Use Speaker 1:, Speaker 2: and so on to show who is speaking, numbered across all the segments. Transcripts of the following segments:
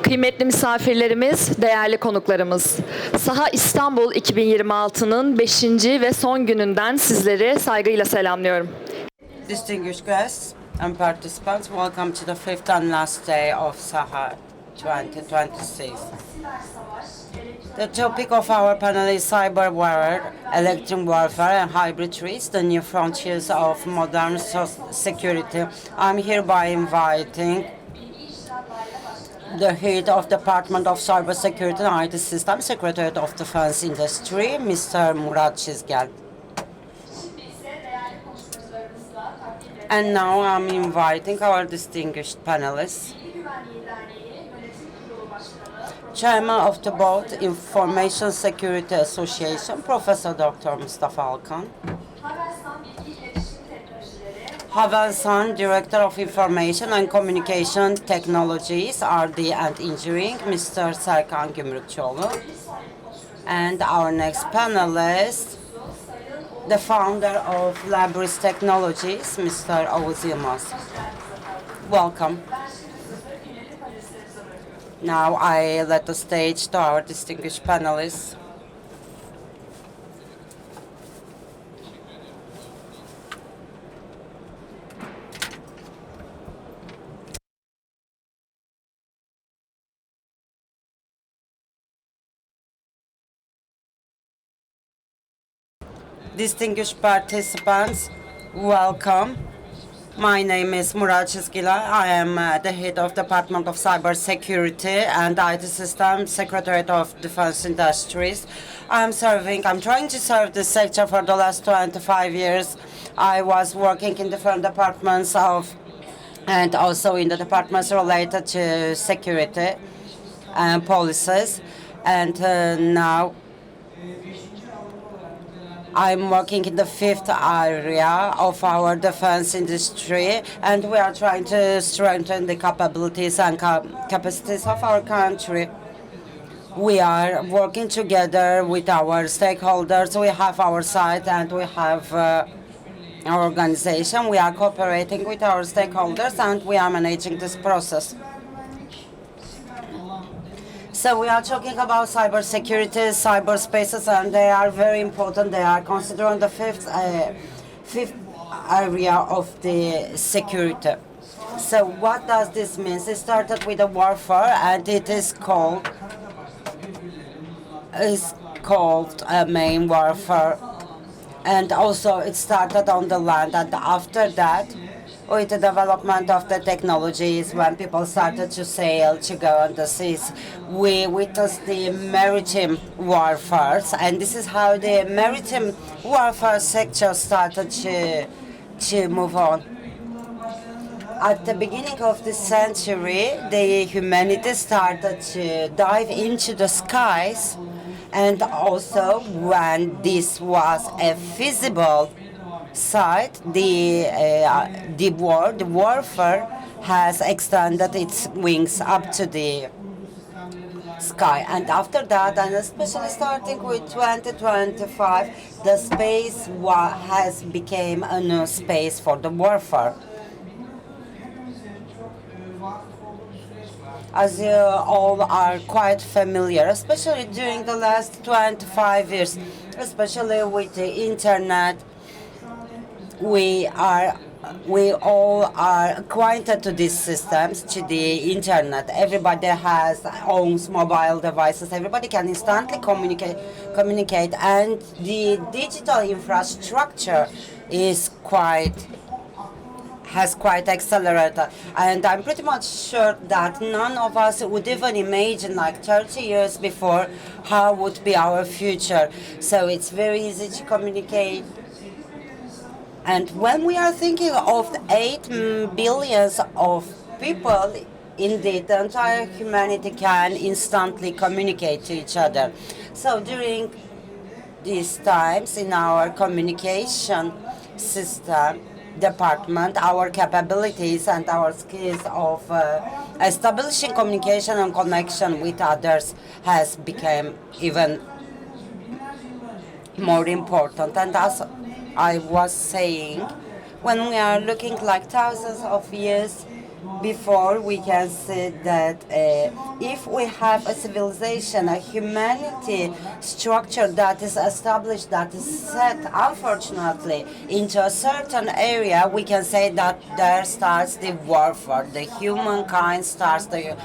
Speaker 1: Kıymetli misafirlerimiz, değerli konuklarımız, Saha İstanbul 2026'nın 5. ve son gününden sizleri saygıyla selamlıyorum.
Speaker 2: Distinguished guests and participants, welcome to the fifth and last day of Saha 2026. The topic of our panel is cyber warfare, electronic warfare and hybrid threats, the new frontiers of modern security. I'm hereby inviting the head of Department of Cybersecurity and IT Systems, Secretary of Defense Industry, Mr. Murat Çizgel. And now I'm inviting our distinguished panelists. Chairman of the Board, Information Security Association, Professor Dr. Mustafa Alkan. Havelsan, Director of Information and Communication Technologies, RD and Engineering, Mr. Serkan Gümrükçoğlu. And our next panelist, the founder of Labris Technologies, Mr. Oğuz Yılmaz. Welcome. Now I let the stage to our distinguished panelists. Distinguished participants, welcome. My name is Murat Çizgel. I am the head of Department of Cybersecurity and IT Systems, Secretary of Defense Industries. I'm trying to serve this sector for the last 25 years. I was working in different departments and also in the departments related to security and policies. And now I'm working in the fifth area of our defense industry, and we are trying to strengthen the capabilities and capacities of our country. We are working together with our stakeholders. We have our site and we have our organization. We are cooperating with our stakeholders and we are managing this process. So we are talking about cybersecurity, cyberspaces, and they are very important. They are considered the fifth area of the security. So what does this mean? It started with a warfare, and it is called main warfare. And also it started on the land, and after that, with the development of the technologies, when people started to sail, to go on the seas, we witnessed the maritime warfare, and this is how the maritime warfare sector started to move on. At the beginning of the century, the humanity started to dive into the skies, and also when this was a feasible side, the warfare has extended its wings up to the sky. And after that, and especially starting with 2025, the space has become a new space for the warfare. As you all are quite familiar, especially during the last 25 years, especially with the internet, we all are acquainted to these systems, to the internet. Everybody owns mobile devices. Everybody can instantly communicate, and the digital infrastructure has quite accelerated. And I'm pretty much sure that none of us would even imagine, like 30 years before, how would be our future. So it's very easy to communicate. And when we are thinking of 8 billion of people, indeed, the entire humanity can instantly communicate to each other. So during these times in our communication system department, our capabilities and our skills of establishing communication and connection with others has become even more important. And as I was saying, When we are looking like thousands of years before, we can see that if we have a civilization, a humanity structure that is established, that is set, unfortunately, into a certain area, we can say that there starts the warfare. The humankind starts the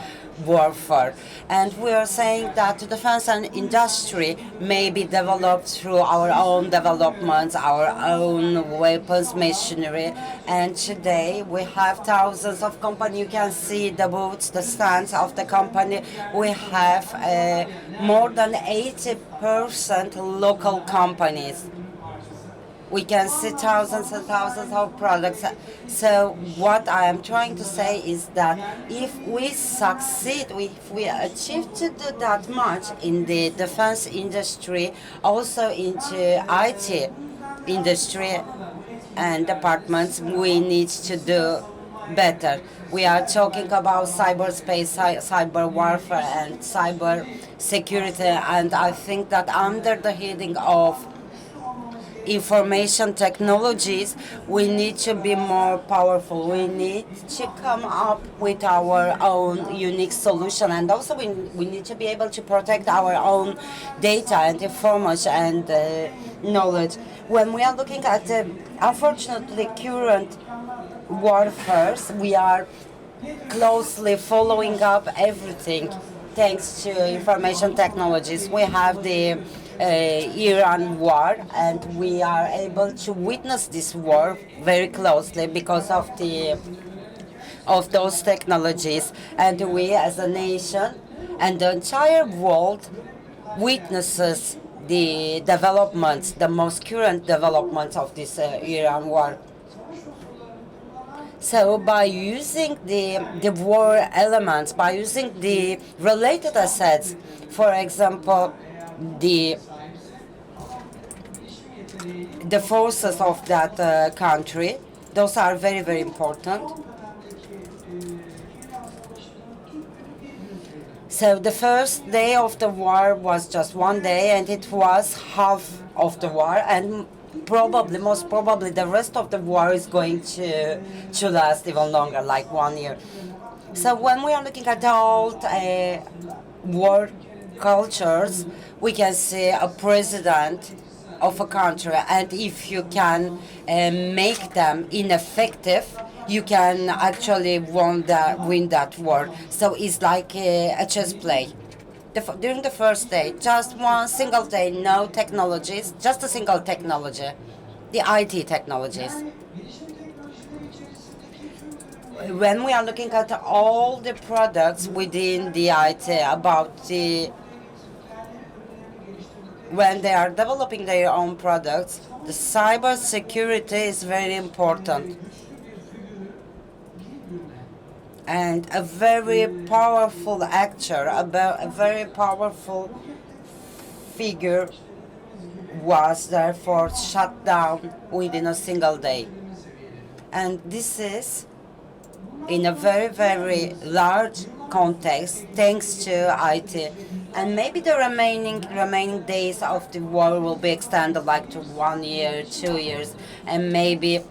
Speaker 2: warfare. And we are saying that the defense and industry may be developed through our own developments, our own weapons, machinery. And today we have thousands of companies. You can see the booths, the stands of the company. We have more than 80% local companies. We can see thousands and thousands of products. So what I am trying to say is that if we succeed, if we achieve to do that much in the defense industry, also into IT industry and departments, we need to do better. We are talking about cyberspace, cyber warfare, and cyber security, and I think that under the heading of information technologies, we need to be more powerful. We need to come up with our own unique solution, and also we need to be able to protect our own data and information and knowledge. When we are looking at the unfortunately current warfares, we are closely following up everything thanks to information technologies. We have the Iran war, and we are able to witness this war very closely because of those technologies. And we, as a nation, and the entire world, witnesses the developments, the most current developments of this Iran war. So by using the war elements, by using the related assets, for example, the forces of that country, those are very, very important. So the first day of the war was just one day, and it was half of the war, and probably, most probably, the rest of the war is going to last even longer, like 1 year. So when we are looking at the old war cultures, we can see a president of a country, and if you can make them ineffective, you can actually win that war. So it's like a chess play. During the first day, just one single day, no technologies, just a single technology, the IT technologies. When we are looking at all the products within the IT, when they are developing their own products, the cyber security is very important. And a very powerful actor, a very powerful figure was therefore shut down within a single day. And this is in a very, very large context, thanks to IT. And maybe the remaining days of the war will be extended like to 1 year, 2 years, and maybe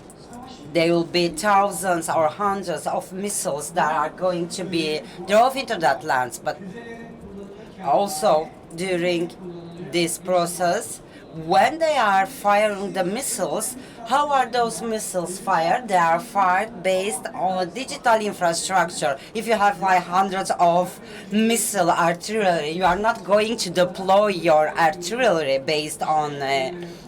Speaker 2: there will be thousands or hundreds of missiles that are going to be drove into that land. But also during this process, when they are firing the missiles, how are those missiles fired? They are fired based on a digital infrastructure. If you have like hundreds of missile artillery, you are not going to deploy your artillery based on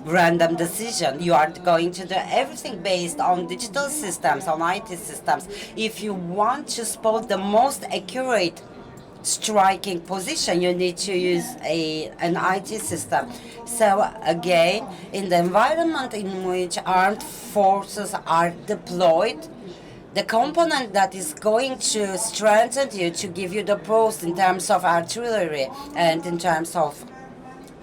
Speaker 2: random decision. You are going to do everything based on digital systems, on IT systems. If you want to spot the most accurate striking position, you need to use an IT system. So again, in the environment in which armed forces are deployed, the component that is going to strengthen you, to give you the boost in terms of artillery and in terms of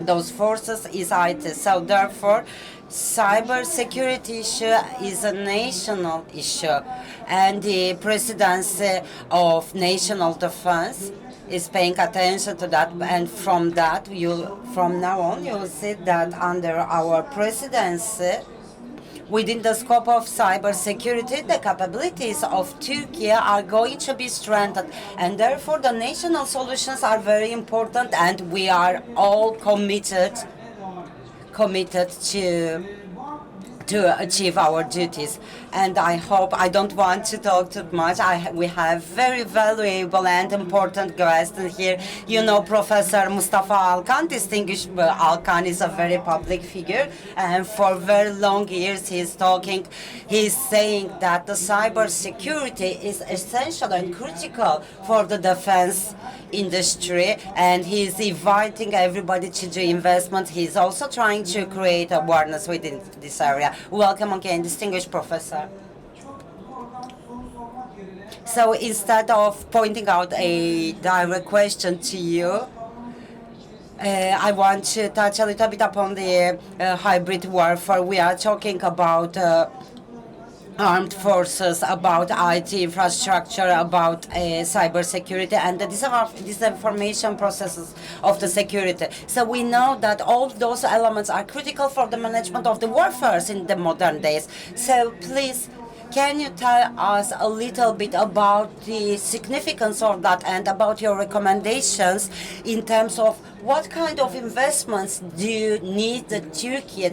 Speaker 2: those forces, is IT. So therefore, cyber security issue is a national issue, and the presidency of national defense is paying attention to that, and from now on, you will see that under our presidency, within the scope of cybersecurity, the capabilities of Turkey are going to be strengthened, and therefore the national solutions are very important, and we are all committed to achieve our duties. And I hope, I don't want to talk too much. We have very valuable and important guests here. You know, Professor Mustafa Alkan, distinguished Alkan is a very public figure, and for very long years he's saying that the cyber security is essential and critical for the defense industry, and he's inviting everybody to do investment. He's also trying to create awareness within this area. Welcome again, distinguished professor. So instead of pointing out a direct question to you, I want to touch a little bit upon the hybrid warfare. We are talking about armed forces, about IT infrastructure, about cybersecurity, and the disinformation processes of the security. So we know that all those elements are critical for the management of the warfares in the modern days. So please, can you tell us a little bit about the significance of that and about your recommendations in terms of what kind of investments do you need the Turkey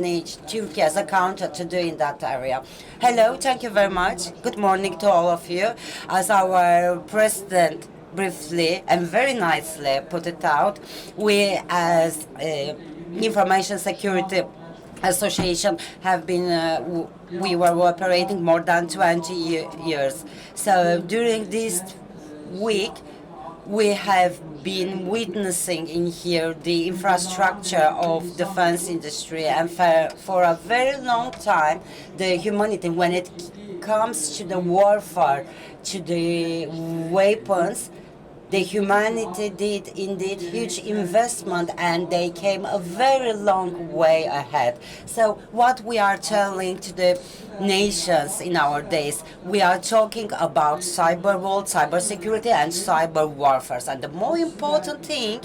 Speaker 2: as a country to do in that area? Hello, thank you very much. Good morning to all of you. As our president briefly and very nicely put it out, we as Information Security Association have been, we were operating more than 20 years. So during this week, we have been witnessing in here the infrastructure of defense industry, and for a very long time, the humanity, when it comes to the warfare, to the weapons, the humanity did indeed huge investment, and they came a very long way ahead. So what we are telling to the nations in our days, we are talking about cyber world, cyber security, and cyber warfare. And the more important thing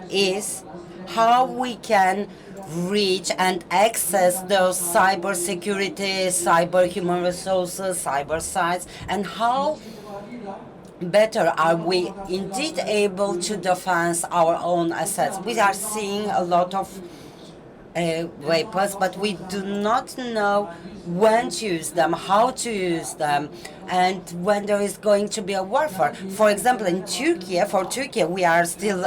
Speaker 2: is how we can reach and access those cyber security, cyber human resources, cyber sites, and how better are we indeed able to defend our own assets. We are seeing a lot of weapons, but we do not know when to use them, how to use them, and when there is going to be a warfare. For example, in Turkey, for Turkey, we are still,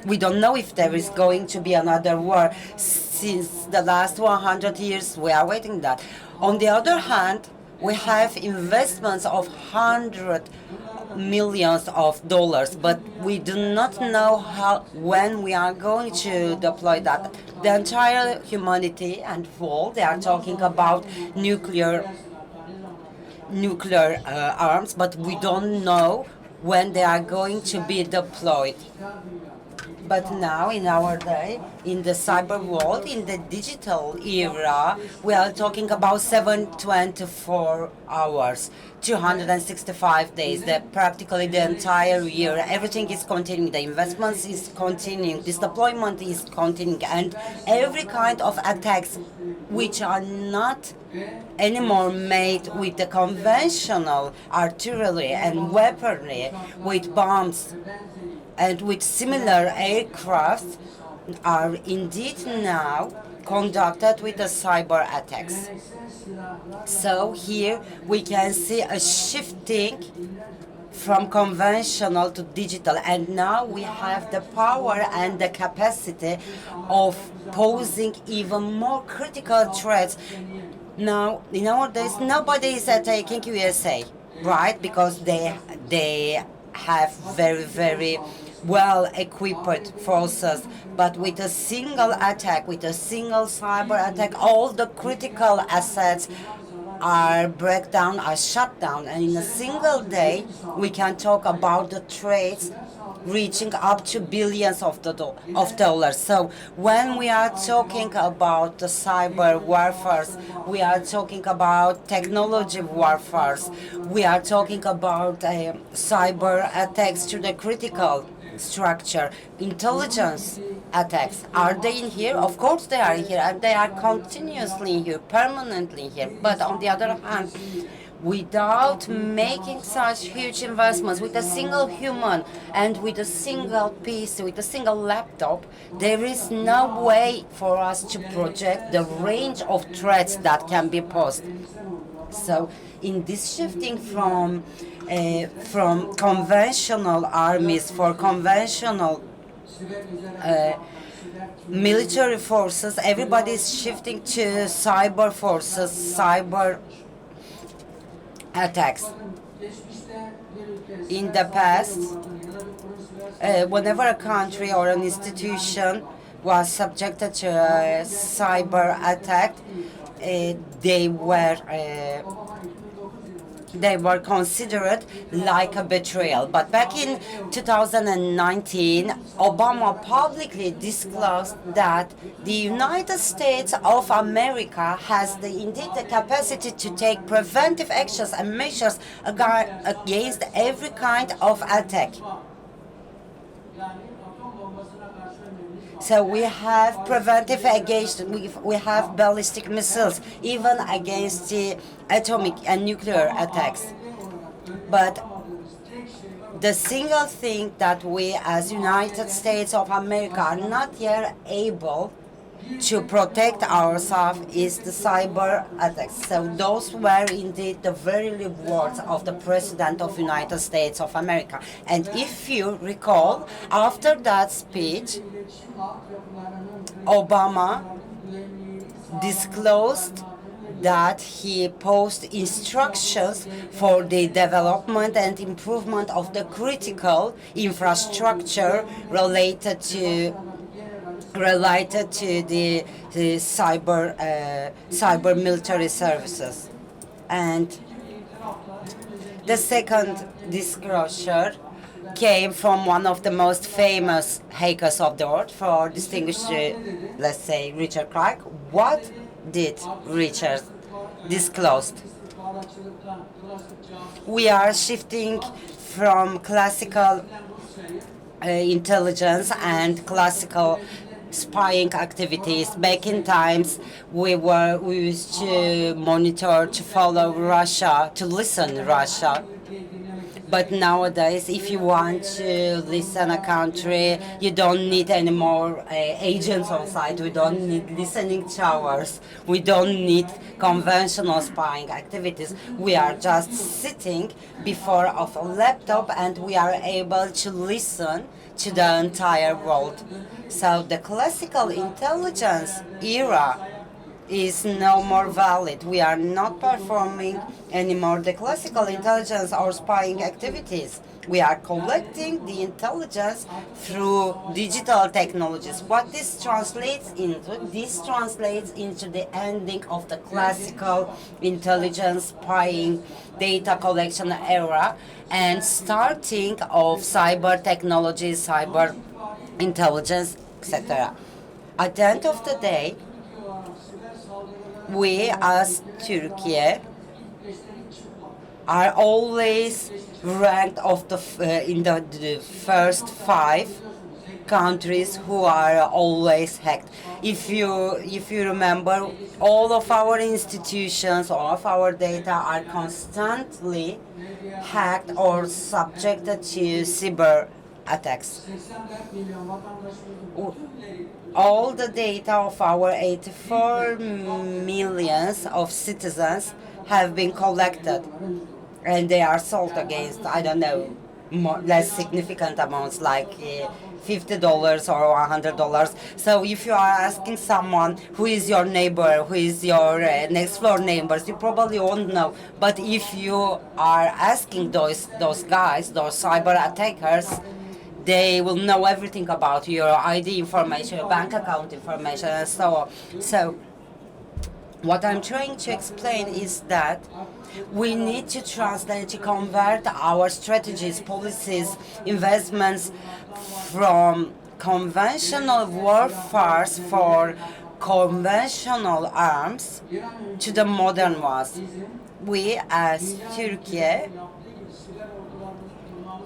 Speaker 2: we don't know if there is going to be another war. Since the last 100 years, we are waiting that. On the other hand, we have investments of hundred millions of dollars, but we do not know when we are going to deploy that. The entire humanity and world, they are talking about nuclear arms, but we don't know when they are going to be deployed. But now, in our day, in the cyber world, in the digital era, we are talking about 724 hours, 265 days, practically the entire year. Everything is continuing, the investments is continuing, this deployment is continuing, and every kind of attacks which are not anymore made with the conventional artillery and weaponry, with bombs, and with similar aircraft are indeed now conducted with the cyber attacks. So here we can see a shifting from conventional to digital, and now we have the power and the capacity of posing even more critical threats. Now, in our days, nobody is attacking USA, right? Because they have very, very well-equipped forces, but with a single attack, with a single cyber attack, all the critical assets are breakdown, are shut down, and in a single day, we can talk about the trades reaching up to billions of dollars. So when we are talking about the cyber warfare, we are talking about technology warfare, we are talking about cyber attacks to the critical structure. Intelligence attacks, are they in here? Of course they are in here, and they are continuously in here, permanently here. But on the other hand, without making such huge investments, with a single human and with a single PC, with a single laptop, there is no way for us to project the range of threats that can be posed. So, in this shifting from conventional armies for conventional military forces, everybody is shifting to cyber forces, cyber attacks. In the past, whenever a country or an institution was subjected to a cyber attack, they were considered like a betrayal. But back in 2019, Obama publicly disclosed that the United States of America has indeed the capacity to take preventive actions and measures against every kind of attack. So we have preventive against, we have ballistic missiles, even against the atomic and nuclear attacks. But the single thing that we as United States of America are not yet able to protect ourselves is the cyber attacks. So those were indeed the very words of the President of United States of America. And if you recall, after that speech, Obama disclosed that he posted instructions for the development and improvement of the critical infrastructure related to the cyber military services. And the second disclosure came from one of the most famous hackers of the world, for distinguished, let's say, Richard Clark. What did Richard disclose? We are shifting from classical intelligence and classical spying activities. Back in times, we used to monitor, to follow Russia, to listen to Russia. But nowadays, if you want to listen a country, you don't need any more agents on site. We don't need listening towers. We don't need conventional spying activities. We are just sitting before of a laptop and we are able to listen to the entire world. So the classical intelligence era is no more valid. We are not performing anymore the classical intelligence or spying activities. We are collecting the intelligence through digital technologies. What this translates into? This translates into the ending of the classical intelligence, spying, data collection era and starting of cyber technology, cyber intelligence, etc. At the end of the day, we as Turkey are always ranked in the first 5 countries who are always hacked. If you remember, all of our institutions, all of our data are constantly hacked or subjected to cyber attacks. All the data of our 84 millions of citizens have been collected and they are sold against, I don't know, less significant amounts like $50 or $100. So if you are asking someone who is your neighbor, who is your next door neighbors, you probably won't know. But if you are asking those guys, those cyber attackers, they will know everything about your ID information, your bank account information, and so on. So what I'm trying to explain is that we need to translate, to convert our strategies, policies, investments from conventional warfare for conventional arms to the modern ones. We as Turkey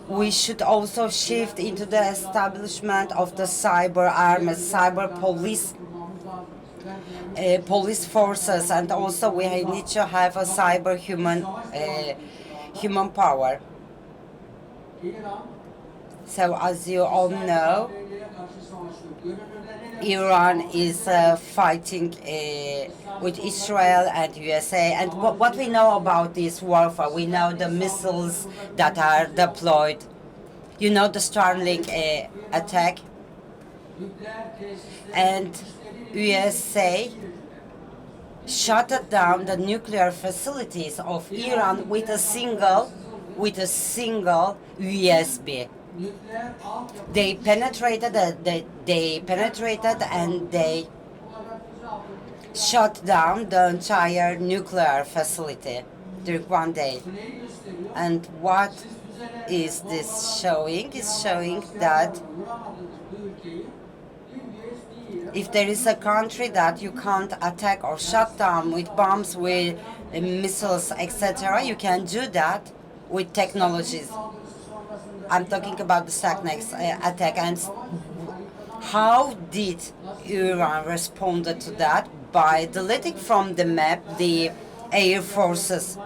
Speaker 2: we should also shift into the establishment of the cyber army, cyber police forces, and also we need to have a cyber human power. So as you all know, Iran is fighting with Israel and USA. And what we know about this warfare, we know the missiles that are deployed. You know the Starlink attack. And USA shut down the nuclear facilities of Iran with a single USB. They penetrated and they shut down the entire nuclear facility during one day. And what is this showing? It's showing that if there is a country that you can't attack or shut down with bombs, with missiles, etc., you can do that with technologies. I'm talking about the Starlink attack, and how did Iran respond to that? By deleting from the map the air forces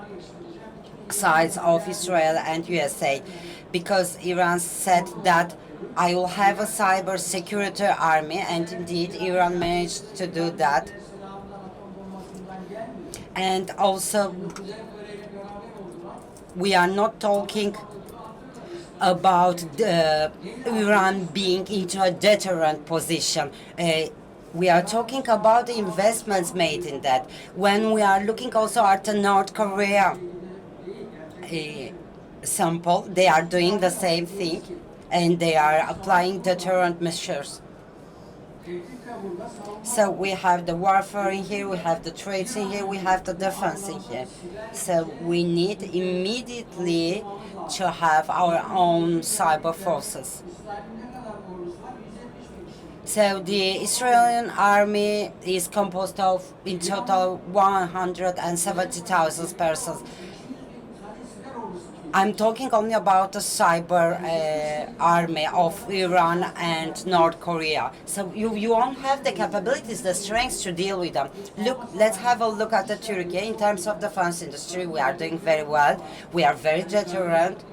Speaker 2: sides of Israel and USA, because Iran said that I will have a cyber security army, and indeed Iran managed to do that. And also, we are not talking about Iran being into a deterrent position. We are talking about the investments made in that. When we are looking also at the North Korea sample, they are doing the same thing, and they are applying deterrent measures. So we have the warfare in here, we have the trades in here, we have the defense in here. So we need immediately to have our own cyber forces. So the Israeli army is composed of, in total, 170,000 persons. I'm talking only about the cyber army of Iran and North Korea. So you won't have the capabilities, the strengths to deal with them. Look, let's have a look at the Turkey. In terms of defense industry, we are doing very well. We are very deterrent.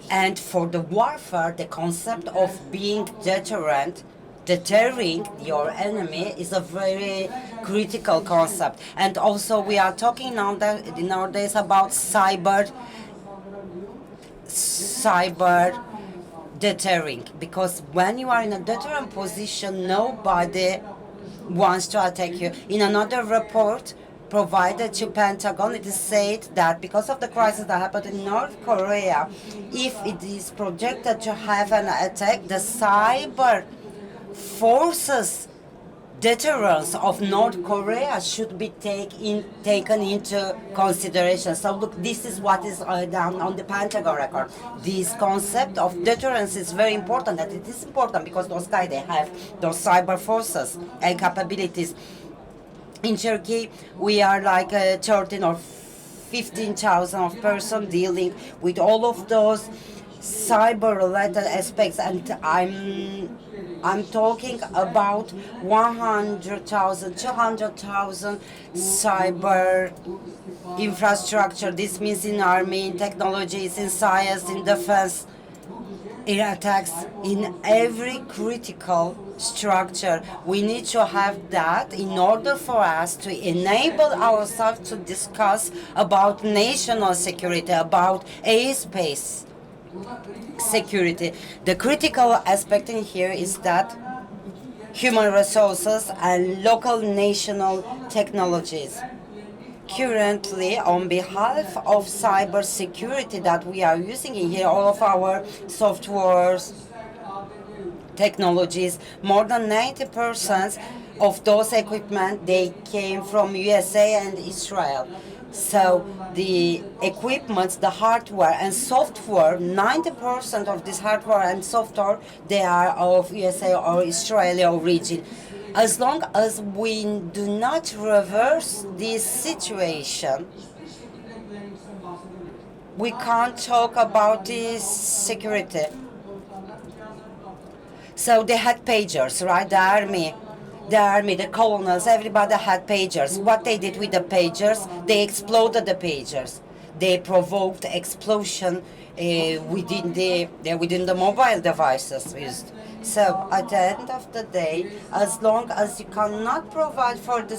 Speaker 2: And for the warfare, the concept of being deterrent, deterring your enemy, is a very critical concept. And also we are talking nowadays about cyber deterring, because when you are in a deterrent position, nobody wants to attack you. In another report provided to Pentagon, it is said that because of the crisis that happened in North Korea, if it is projected to have an attack, the cyber forces deterrence of North Korea should be taken into consideration. So look, this is what is down on the Pentagon record. This concept of deterrence is very important, and it is important because those guys, they have those cyber forces and capabilities. In Turkey, we are like 13 or 15,000 of persons dealing with all of those cyber-related aspects, and I'm talking about 100,000, 200,000 cyber infrastructure. This means in army, in technologies, in science, in defense, in attacks, in every critical structure. We need to have that in order for us to enable ourselves to discuss about national security, about airspace security. The critical aspect in here is that human resources and local national technologies. Currently, on behalf of cyber security that we are using in here, all of our softwares, technologies, more than 90% of those equipment, they came from USA and Israel. So the equipment, the hardware and software, 90% of this hardware and software, they are of USA or Israeli origin. As long as we do not reverse this situation, we can't talk about this security. So they had pagers, right? The army, the colonels, everybody had pagers. What they did with the pagers, they exploded the pagers. They provoked explosion within the mobile devices used. So at the end of the day, as long as you cannot provide for the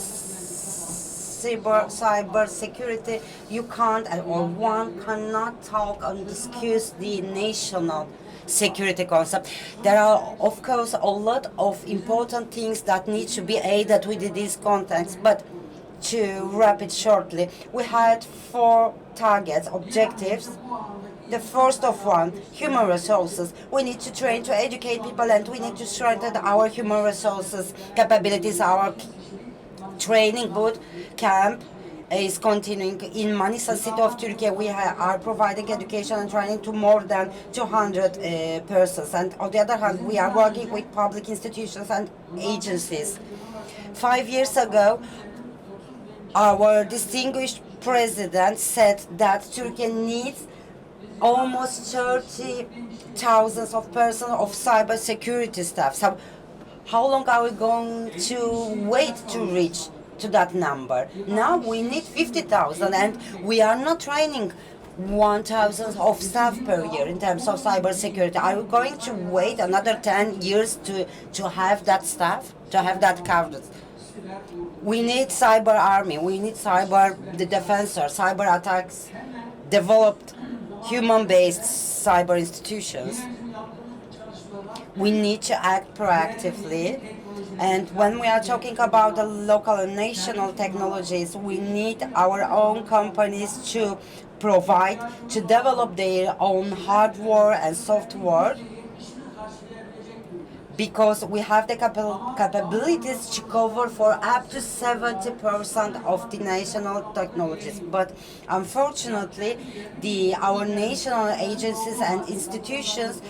Speaker 2: cyber security, you can't, or one cannot talk and discuss the national security concept. There are, of course, a lot of important things that need to be added within this context, but to wrap it shortly, we had 4 targets, objectives. The first of one, human resources. We need to train to educate people, and we need to strengthen our human resources capabilities. Our training boot camp is continuing in Manisa city of Turkey. We are providing education and training to more than 200 persons. And on the other hand, we are working with public institutions and agencies. 5 years ago, our distinguished president said that Turkey needs almost 30,000 of persons of cyber security staff. So how long are we going to wait to reach to that number? Now we need 50,000, and we are not training 1,000 of staff per year in terms of cyber security. Are we going to wait another 10 years to have that staff, to have that coverage? We need cyber army, we need the defensors, cyber attacks, developed human-based cyber institutions. We need to act proactively, and when we are talking about the local and national technologies, we need our own companies to develop their own hardware and software, because we have the capabilities to cover for up to 70% of the national technologies. But unfortunately, our national agencies and institutions,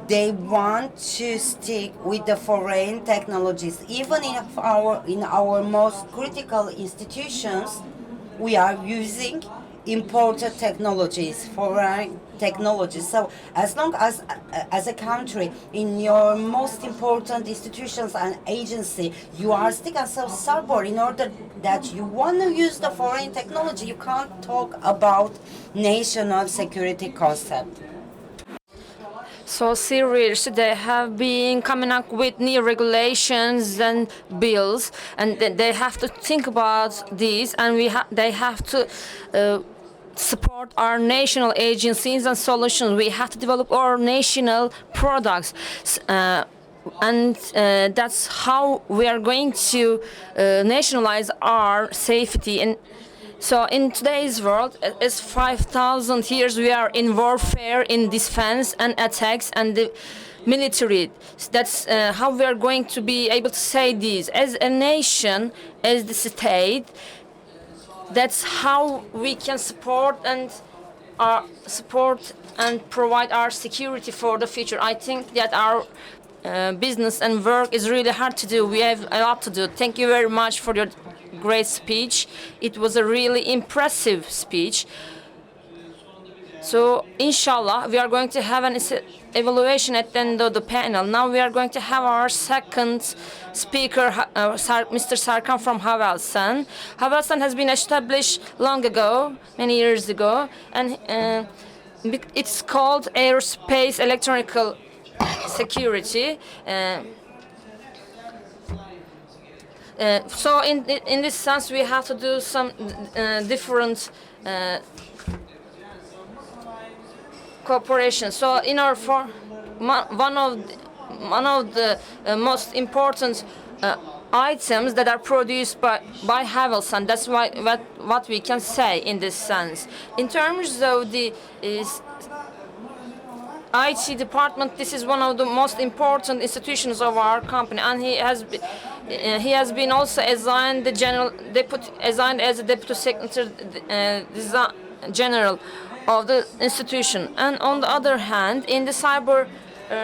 Speaker 2: they want to stick with the foreign technologies. Even in our most critical institutions, we are using imported technologies, foreign technologies. So as long as a country, in your most important institutions and agency, you are sticking so cyber in order that you want to use the foreign technology, you can't talk about national security concept.
Speaker 3: So serious, they have been coming up with new regulations and bills, and they have to think about these, and they have to support our national agencies and solutions. We have to develop our national products, and that's how we are going to nationalize our safety. And so in today's world, it's 5,000 years we are in warfare, in defense and attacks and the military. That's how we are going to be able to say this. As a nation, as the state, that's how we can support and provide our security for the future. I think that our business and work is really hard to do. We have a lot to do. Thank you very much for your great speech. It was a really impressive speech. So inshallah, we are going to have an evaluation at the end of the panel. Now we are going to have our second speaker, Mr. Sarkan from Havelsan. Havelsan has been established long ago, many years ago, and it's called Aerospace Electronical Security. So in this sense, we have to do some different cooperation. So in our one of the most important items that are produced by Havelsan. That's what we can say in this sense. In terms of the IT department, this is one of the most important institutions of our company, and he has been also assigned as the deputy secretary general of the institution. And on the other hand, in the cyber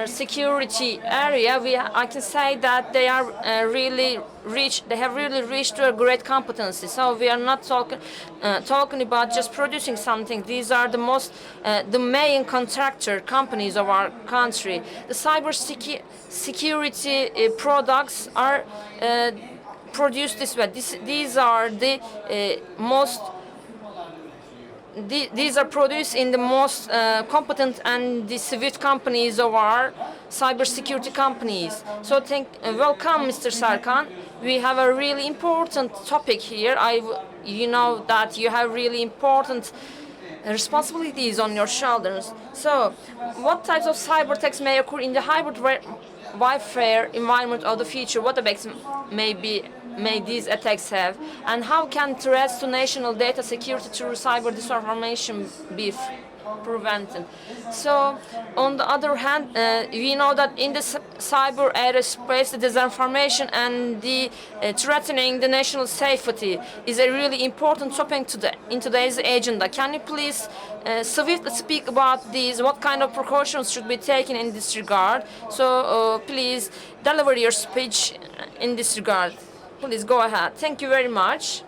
Speaker 3: security area, I can say that they are really reached. They have really reached to a great competency. So we are not talking about just producing something. These are the main contractor companies of our country. The cyber security products are produced this way. These are the most. These are produced in the most competent and the swift companies of our cybersecurity companies. So welcome, Mr. Serkan. We have a really important topic here. You know that you have really important responsibilities on your shoulders. So, what types of cyber attacks may occur in the hybrid warfare environment of the future? What effects may these attacks have, and how can threats to national data security through cyber disinformation be prevented? So, on the other hand, we know that in the cyber aerospace, the disinformation and the threatening the national safety is a really important topic in today's agenda. Can you please swiftly speak about these? What kind of precautions should be taken in this regard? So, please deliver your speech in this regard. Please go ahead. Thank you very much.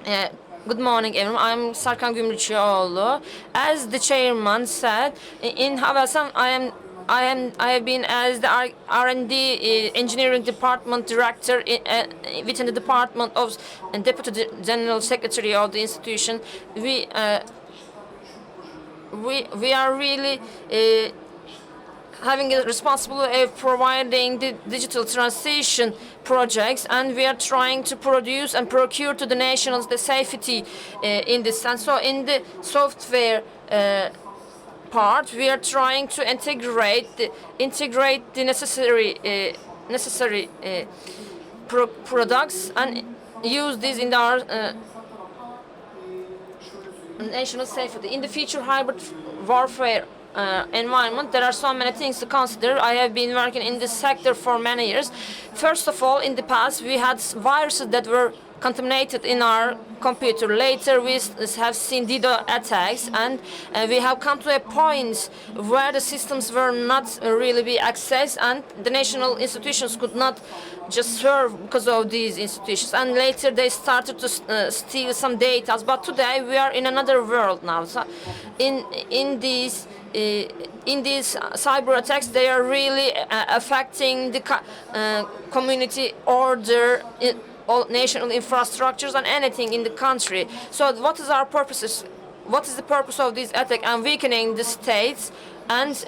Speaker 3: Good morning, everyone. I'm Serkan Gümrükçioğlu. As the chairman said, in Havelsan, I have been as the R&D engineering department director within the department of deputy general secretary of the institution. We are really having a responsibility of providing the digital transition projects, and we are trying to produce and procure to the nations the safety in this. And so in the software part, we are trying to integrate the necessary products and use these in our national safety. In the future hybrid warfare environment, there are so many things to consider. I have been working in this sector for many years. First of all, in the past, we had viruses that were contaminated in our computer. Later, we have seen DDoS attacks, and we have come to a point where the systems were not really be accessed, and the national institutions could not just serve because of these institutions. And later, they started to steal some data. But today, we are in another world now. So, in these cyber attacks, they are really affecting the community order, all national infrastructures, and anything in the country. So, what is our purposes? What is the purpose of this attack? And weakening the states and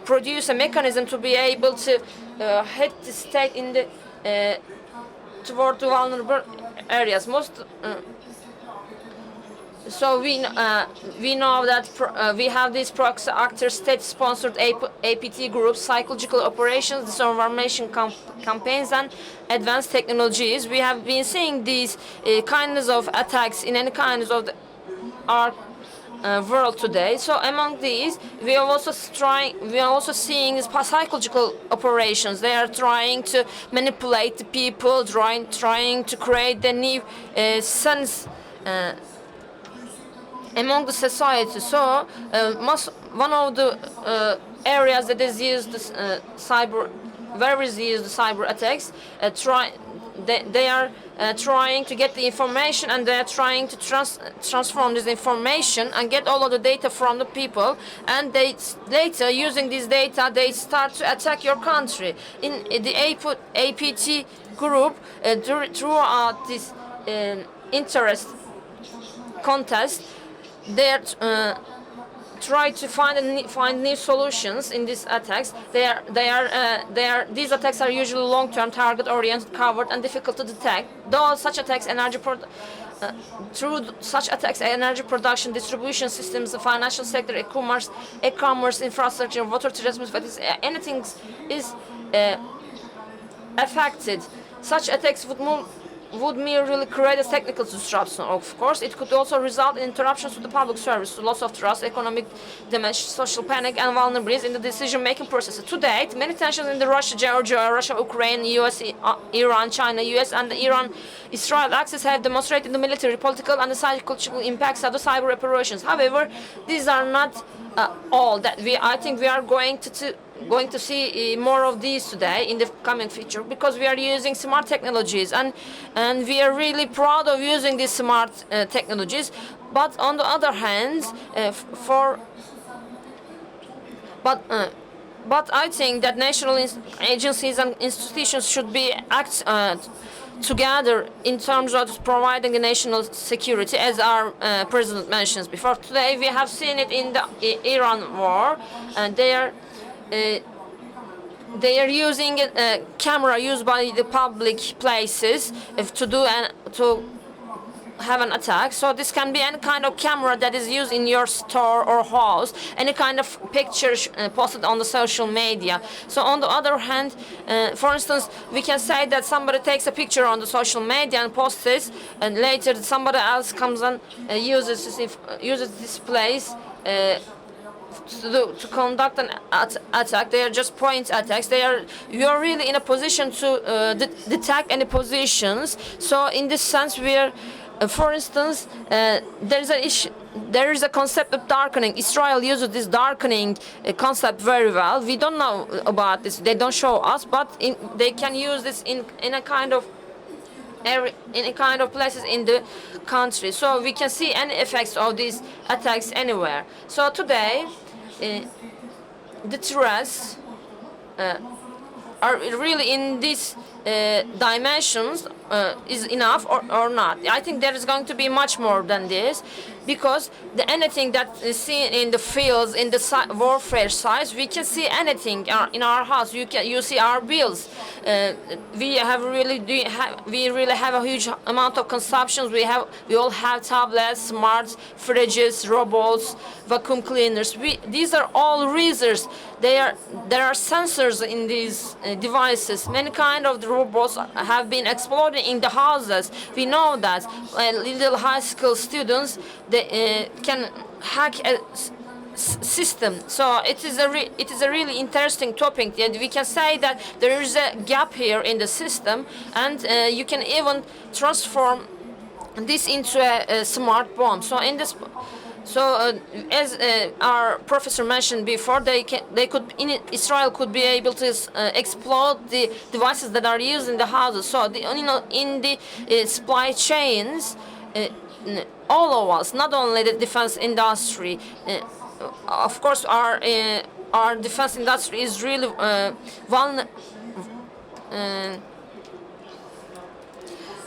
Speaker 3: produce a mechanism to be able to hit the state in the toward the vulnerable areas. So we know that we have these proxy actors, state-sponsored APT groups, psychological operations, disinformation campaigns, and advanced technologies. We have been seeing these kinds of attacks in any kinds of our world today. So among these, we are also seeing these psychological operations. They are trying to manipulate the people, trying to create the new sense among the society. So one of the areas that is used where is used the cyber attacks, they are trying to get the information, and they are trying to transform this information and get all of the data from the people, and they later, using this data, they start to attack your country. In the APT group, throughout this interest contest, they try to find new solutions in these attacks. These attacks are usually long-term, target-oriented, covert, and difficult to detect. Though such attacks, energy production, distribution systems, the financial sector, e-commerce infrastructure, water treatment facilities, anything is affected. Such attacks would merely create a technical disruption. Of course, it could also result in interruptions to the public service, loss of trust, economic damage, social panic, and vulnerabilities in the decision-making process. To date, many tensions in the Russia-Georgia, Russia-Ukraine, U.S., Iran, China, U.S., and the Iran-Israel axis have demonstrated the military, political, and the psychological impacts of the cyber operations. However, these are not all that I think we are going to going to see more of these today in the coming future, because we are using smart technologies, and we are really proud of using these smart technologies. But on the other hand, but I think that national agencies and institutions should be act together in terms of providing a national security, as our president mentions before. Today we have seen it in the Iran war, and they are using a camera used by the public places to have an attack. So this can be any kind of camera that is used in your store or house, any kind of picture posted on the social media. So on the other hand, for instance, we can say that somebody takes a picture on the social media and posts this, and later somebody else comes and uses this place to conduct an attack. They are just point attacks. You are really in a position to detect any positions. So in this sense, we are, for instance, there is a concept of darkening. Israel uses this darkening concept very well. We don't know about this. They don't show us, but they can use this in a kind of places in the country. So we can see any effects of these attacks anywhere. So today, the threats are really in these dimensions is enough or not. I think there is going to be much more than this, because anything that is seen in the fields, in the warfare sites, we can see anything in our house. You see our bills. We really have a huge amount of consumptions. We all have tablets, smart fridges, robots, vacuum cleaners. These are all reasons. There are sensors in these devices. Many kind of the robots have been exploded in the houses. We know that little high school students, they can hack a system. So it is a really interesting topic, and we can say that there is a gap here in the system, and you can even transform this into a smart bomb. So as our professor mentioned before, Israel could be able to explode the devices that are used in the houses. So in the supply chains, all of us, not only the defense industry, of course, our defense industry is really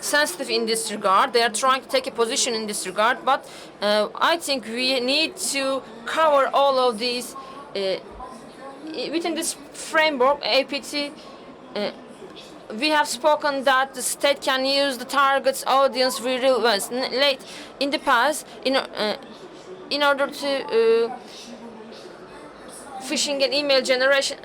Speaker 3: sensitive in this regard. They are trying to take a position in this regard, but I think we need to cover all of these within this framework. APT, we have spoken that the state can use the target's audience very well. Late in the past, in order to phishing and email generation.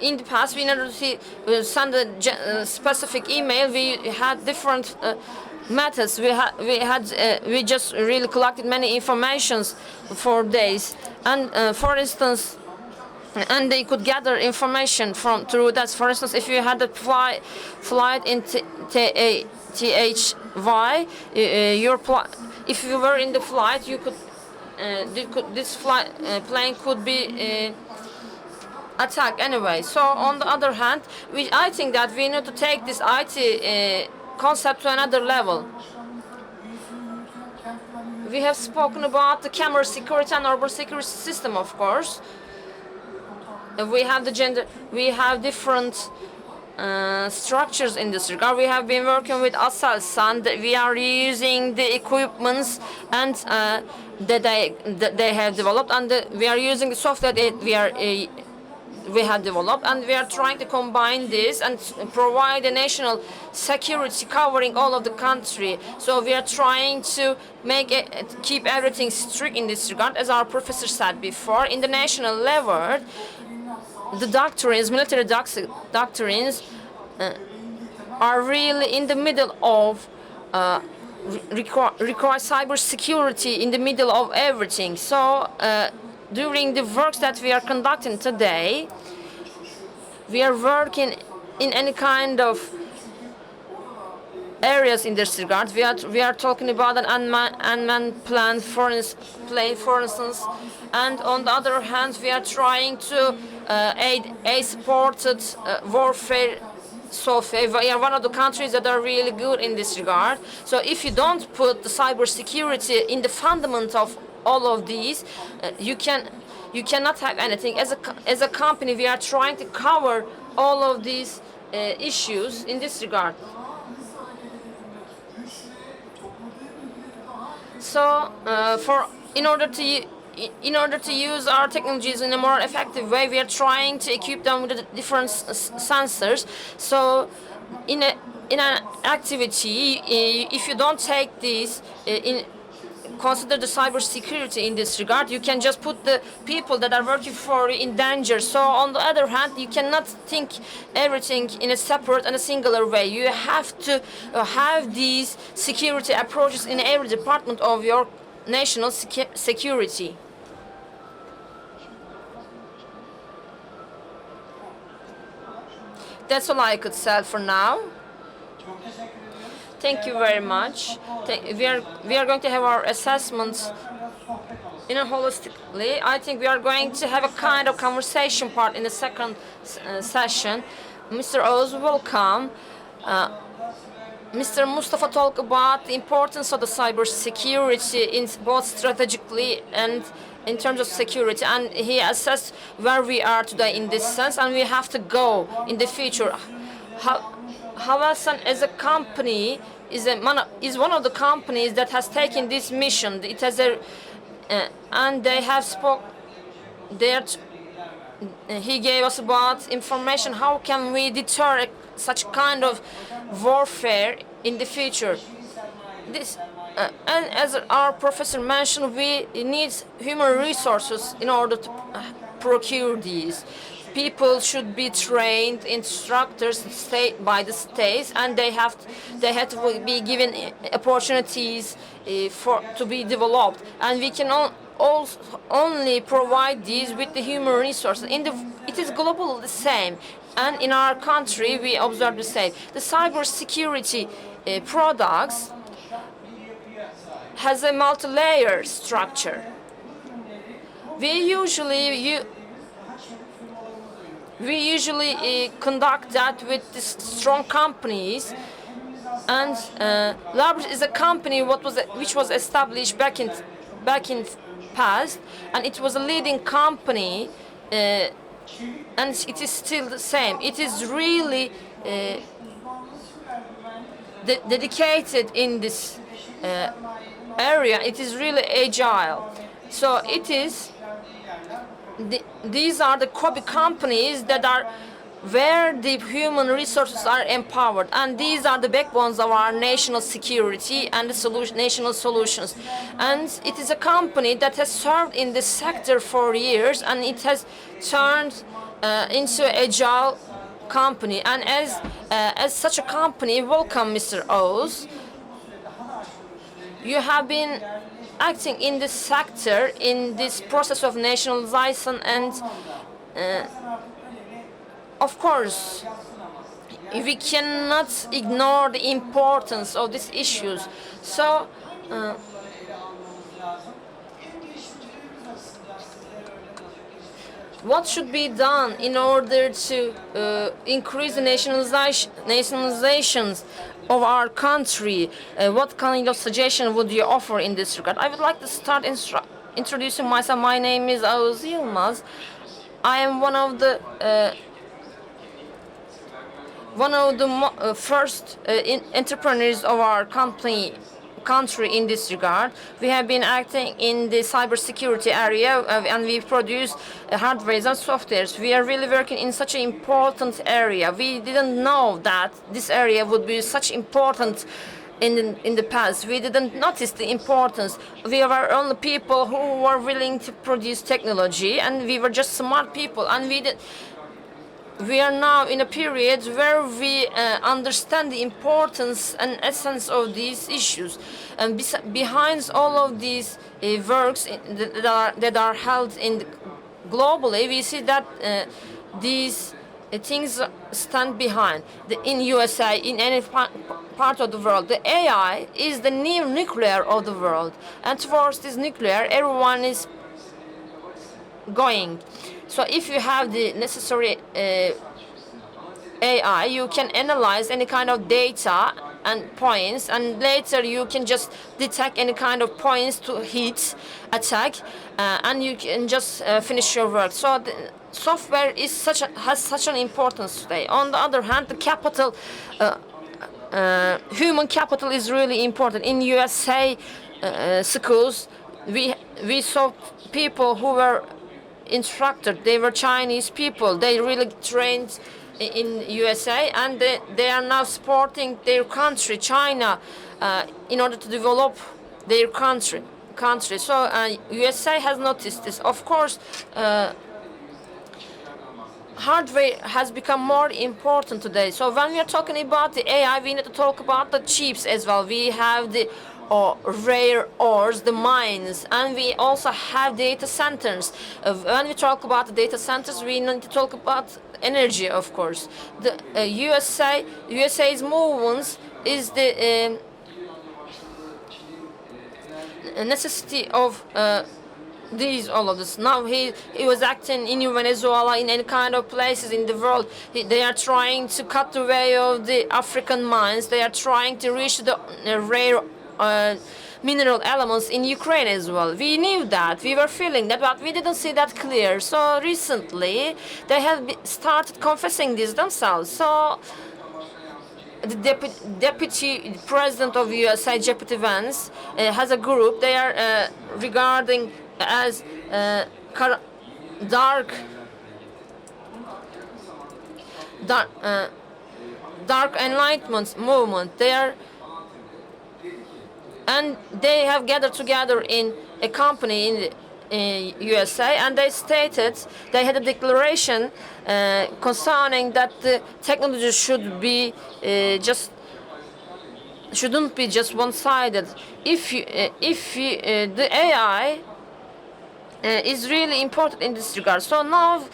Speaker 3: In the past, in order to send a specific email, we had different methods. We just really collected many informations for days, and for instance, and they could gather information through that. For instance, if you had a flight in THY, if you were in the flight, this plane could be attack anyway. So on the other hand, I think that we need to take this IT concept to another level. We have spoken about the camera security and urban security system, of course. We have different structures in this regard. We have been working with Aselsan. We are using the equipments and that they have developed, and we are using the software that we have developed, and we are trying to combine this and provide a national security covering all of the country. So we are trying to keep everything strict in this regard, as our professor said before. In the national level, the military doctrines are really in the middle of require cybersecurity in the middle of everything. So during the works that we are conducting today, we are working in any kind of areas in this regard. We are talking about an unmanned plane, for instance, and on the other hand, we are trying to aid supported warfare software. We are one of the countries that are really good in this regard. So if you don't put the cybersecurity in the fundament of all of these, you cannot have anything. As a company, we are trying to cover all of these issues in this regard. So, in order to use our technologies in a more effective way, we are trying to equip them with the different sensors. So, in an activity, if you don't take these consider the cybersecurity in this regard, you can just put the people that are working for you in danger. So on the other hand, you cannot think everything in a separate and a singular way. You have to have these security approaches in every department of your national security. That's all I could say for now. Thank you very much. We are going to have our assessments in a holistically. I think we are going to have a kind of conversation part in the second session. Mr. Oz, welcome. Mr. Mustafa talked about the importance of the cybersecurity in both strategically and in terms of security, and he assessed where we are today in this sense, and we have to go in the future. Havelsan as a company is one of the companies that has taken this mission. It has and they have he gave us about information. How can we deter such kind of warfare in the future? And as our professor mentioned, we need human resources in order to procure these. People should be trained, instructors by the states, and they have to be given opportunities to be developed. And we can only provide these with the human resources. It is global the same, and in our country we observe the same. The cybersecurity products has a multi-layer structure. We usually conduct that with these strong companies, and Labris is a company which was established back in past, and it was a leading company, and it is still the same. It is really dedicated in this area. It is really agile. So it is. These are the copy companies that are where the human resources are empowered, and these are the backbones of our national security and the national solutions. And it is a company that has served in this sector for years, and it has turned into an agile company. And as such a company, welcome, Mr. Oz. You have been acting in this sector, in this process of nationalization, and of course we cannot ignore the importance of these issues. So what should be done in order to increase the nationalizations of our country? What kind of suggestion would you offer in this regard? I would like to start introducing myself. My name is Oğuz Yılmaz. I am one of the first entrepreneurs of our country in this regard. We have been acting in the cybersecurity area, and we produce hardware and softwares. We are really working in such an important area. We didn't know that this area would be such important in the past. We didn't notice the importance. We were only people who were willing to produce technology, and we were just smart people, and we are now in a period where we understand the importance and essence of these issues. And behind all of these works that are held globally, we see that these things stand behind. In USA, in any part of the world, the AI is the new nuclear of the world, and towards this nuclear, everyone is going. So if you have the necessary AI, you can analyze any kind of data and points, and later you can just detect any kind of points to hit, attack, and you can just finish your work. So the software is has such an importance today. On the other hand, the capital, human capital is really important. In USA schools, we saw people who were instructed. They were Chinese people. They really trained in USA, and they are now supporting their country, China, in order to develop their country. So USA has noticed this. Of course, hardware has become more important today. So when we are talking about the AI, we need to talk about the chips as well. We have the rare ores, the mines, and we also have data centers. When we talk about the data centers, we need to talk about energy, of course. The USA's movements is the necessity of all of this. Now he was acting in Venezuela, in any kind of places in the world. They are trying to cut the way of the African mines. They are trying to reach the rare mineral elements in Ukraine as well. We knew that, we were feeling that, but we didn't see that clear. So recently, they have started confessing this themselves. So the deputy president of USA, Deputy Vance, has a group. They are regarding as dark enlightenment movement. And they have gathered together in a company in USA, and they stated, they had a declaration concerning that the technology shouldn't be just one-sided. The AI is really important in this regard. So now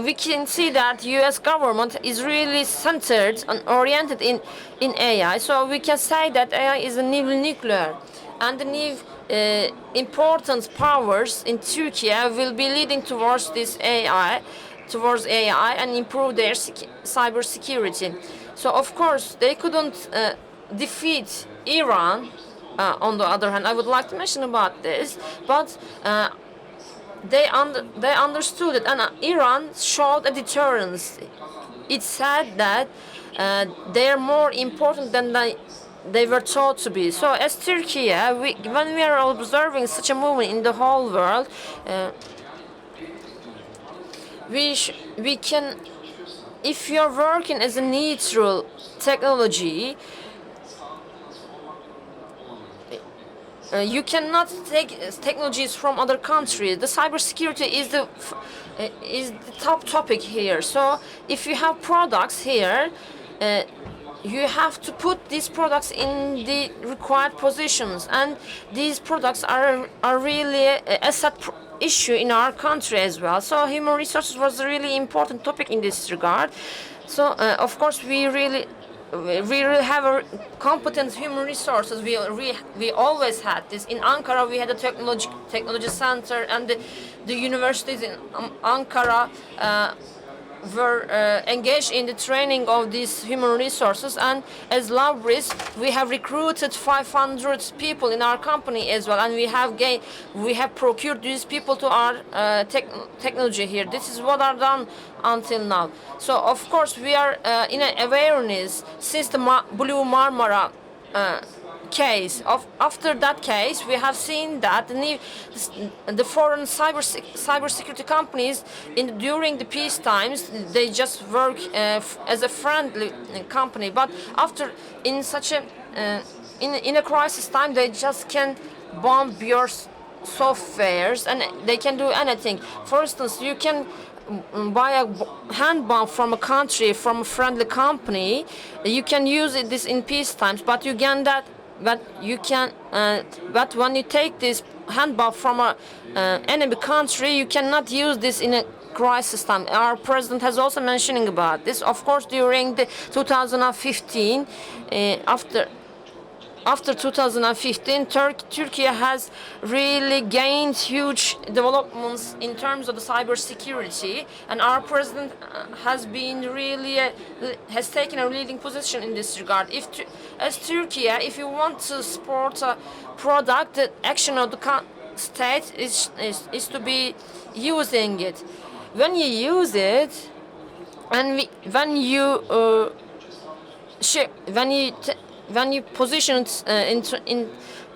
Speaker 3: we can see that U.S. government is really centered and oriented in AI. So we can say that AI is a new nuclear, and the new important powers in Turkey will be leading towards this AI, and improve their cyber security. So of course they couldn't defeat Iran. On the other hand, I would like to mention about this, but they understood it, and Iran showed a deterrence. It said that they are more important than they were taught to be. So as Turkey, when we are observing such a movement in the whole world, we can, if you are working as a neutral technology, you cannot take technologies from other countries. The cybersecurity is the top topic here. So if you have products here, you have to put these products in the required positions, and these products are really a asset issue in our country as well. So human resources was a really important topic in this regard. So of course we really have a competent human resources. We always had this. In Ankara, we had a technology center, and the universities in Ankara were engaged in the training of these human resources. And as Labris, we have recruited 500 people in our company as well, and we have procured these people to our technology here. This is what are done until now. So of course we are in an awareness since the Blue Marmara case. After that case, we have seen that the foreign cybersecurity companies during the peace times, they just work as a friendly company. But after in such a in a crisis time, they just can bomb your softwares, and they can do anything. For instance, you can buy a hand bomb from a country, from a friendly company. You can use this in peace times, but you can but when you take this handball from a enemy country, you cannot use this in a crisis time. Our president has also mentioning about this. Of course, during the 2015, after 2015, Turkey has really gained huge developments in terms of the cybersecurity, and our president has been really has taken a leading position in this regard. As Turkey, if you want to support a product, the action of the state is to be using it. When you use it, and when you position it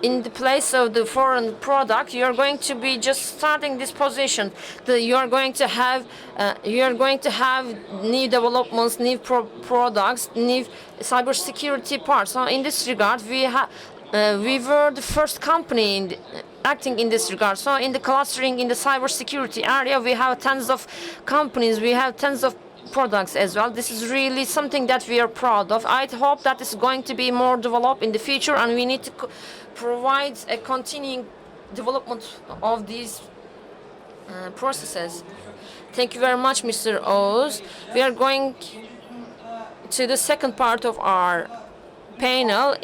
Speaker 3: in the place of the foreign product, you are going to be just starting this position. You are going to have new developments, new products, new cybersecurity parts. So in this regard, we were the first company acting in this regard. So in the clustering in the cybersecurity area, we have tens of companies, we have tens of products as well. This is really something that we are proud of. I hope that is going to be more developed in the future, and we need to provide a continuing development of these processes. Thank you very much, Mr. Oğuz. We are going to the second part of our panel.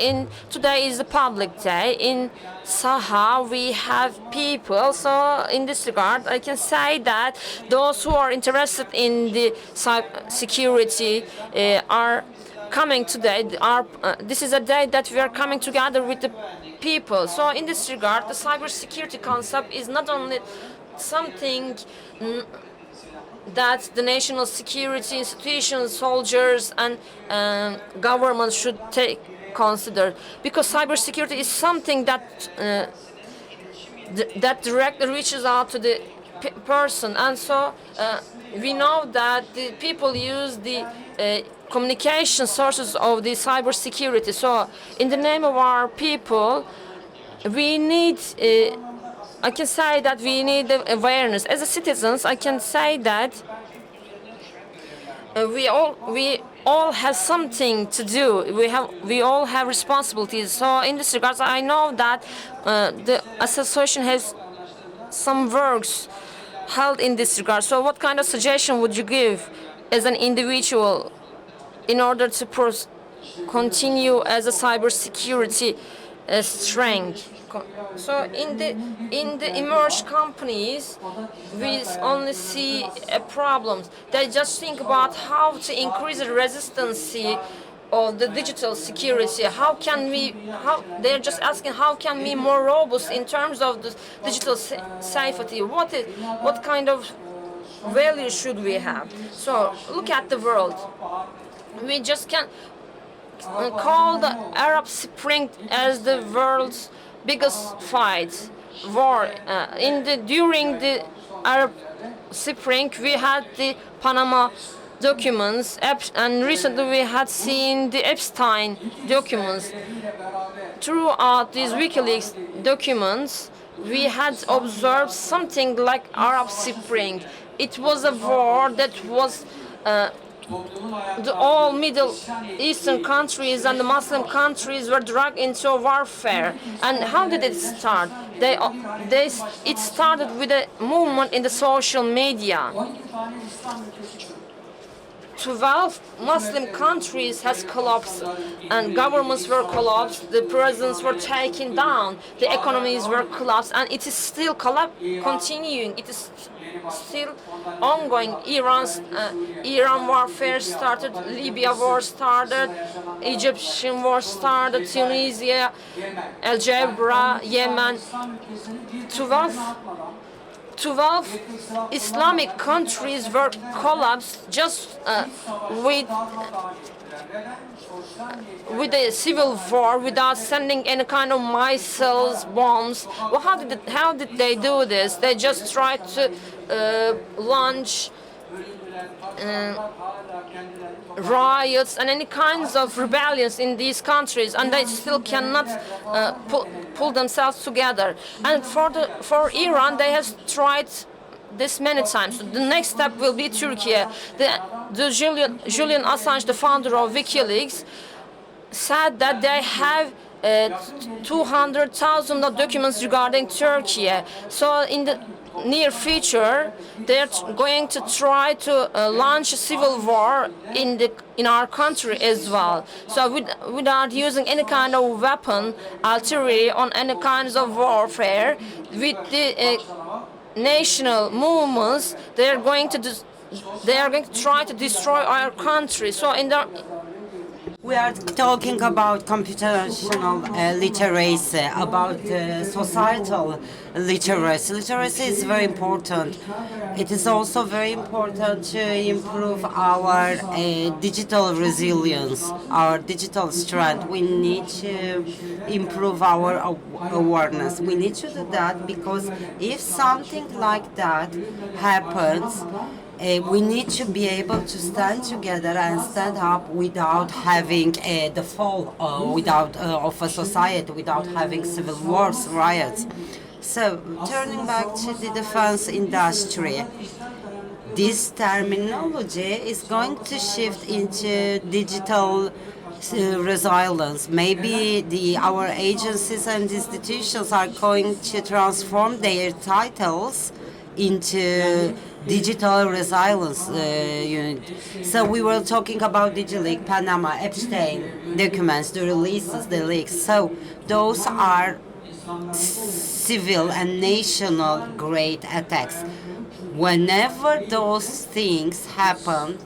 Speaker 3: Today is a public day. In Saha we have people, so in this regard I can say that those who are interested in the cybersecurity are coming today. This is a day that we are coming together with the people. So in this regard, the cybersecurity concept is not only something that the national security institutions, soldiers, and governments should consider, because cybersecurity is something that that directly reaches out to the person, and so we know that the people use the communication sources of the cybersecurity. So in the name of our people, we need I can say that we need awareness. As a citizens, I can say that we all have something to do. We all have responsibilities. So in this regard, I know that the association has some works held in this regard. So what kind of suggestion would you give as an individual in order to continue as a cybersecurity strength? So in the emerged companies, we only see problems. They just think about how to increase the resistance of the digital security. They're just asking how can we be more robust in terms of the digital safety? What kind of value should we have? So look at the world. We just can call the Arab Spring as the world's biggest war. During the Arab Spring, we had the Panama documents, and recently we had seen the Epstein documents. Throughout these WikiLeaks documents, we had observed something like Arab Spring. It was a war that was all Middle Eastern countries and the Muslim countries were dragged into warfare. And how did it start? It started with a movement in the social media. 12 Muslim countries has collapsed, and governments were collapsed, the presidents were taken down, the economies were collapsed, and it is still continuing. It is still ongoing. Iran warfare started, Libya war started, Egyptian war started, Tunisia, Algeria, Yemen. 12 Islamic countries were collapsed just with a civil war, without sending any kind of missiles, bombs. Well, how did they do this? They just tried to launch riots and any kinds of rebellions in these countries, and they still cannot pull themselves together. And for Iran, they have tried this many times. So the next step will be Turkey. Julian Assange, the founder of WikiLeaks, said that they have 200,000 documents regarding Turkey. So in the near future, they're going to try to launch a civil war in our country as well. So without using any kind of weapon, artillery, on any kinds of warfare, with the national movements, they are going to try to destroy our country. So
Speaker 2: We are talking about computational literacy, about societal literacy. Literacy is very important. It is also very important to improve our digital resilience, our digital strength. We need to improve our awareness. We need to do that because if something like that happens, we need to be able to stand together and stand up without having the fall of a society, without having civil wars, riots. So, turning back to the defense industry, this terminology is going to shift into digital resilience. Maybe our agencies and institutions are going to transform their titles into digital resilience unit. So we were talking about DigiLeaks, Panama, Epstein documents, the releases, the leaks. So those are civil and national grade attacks. Whenever those things happen,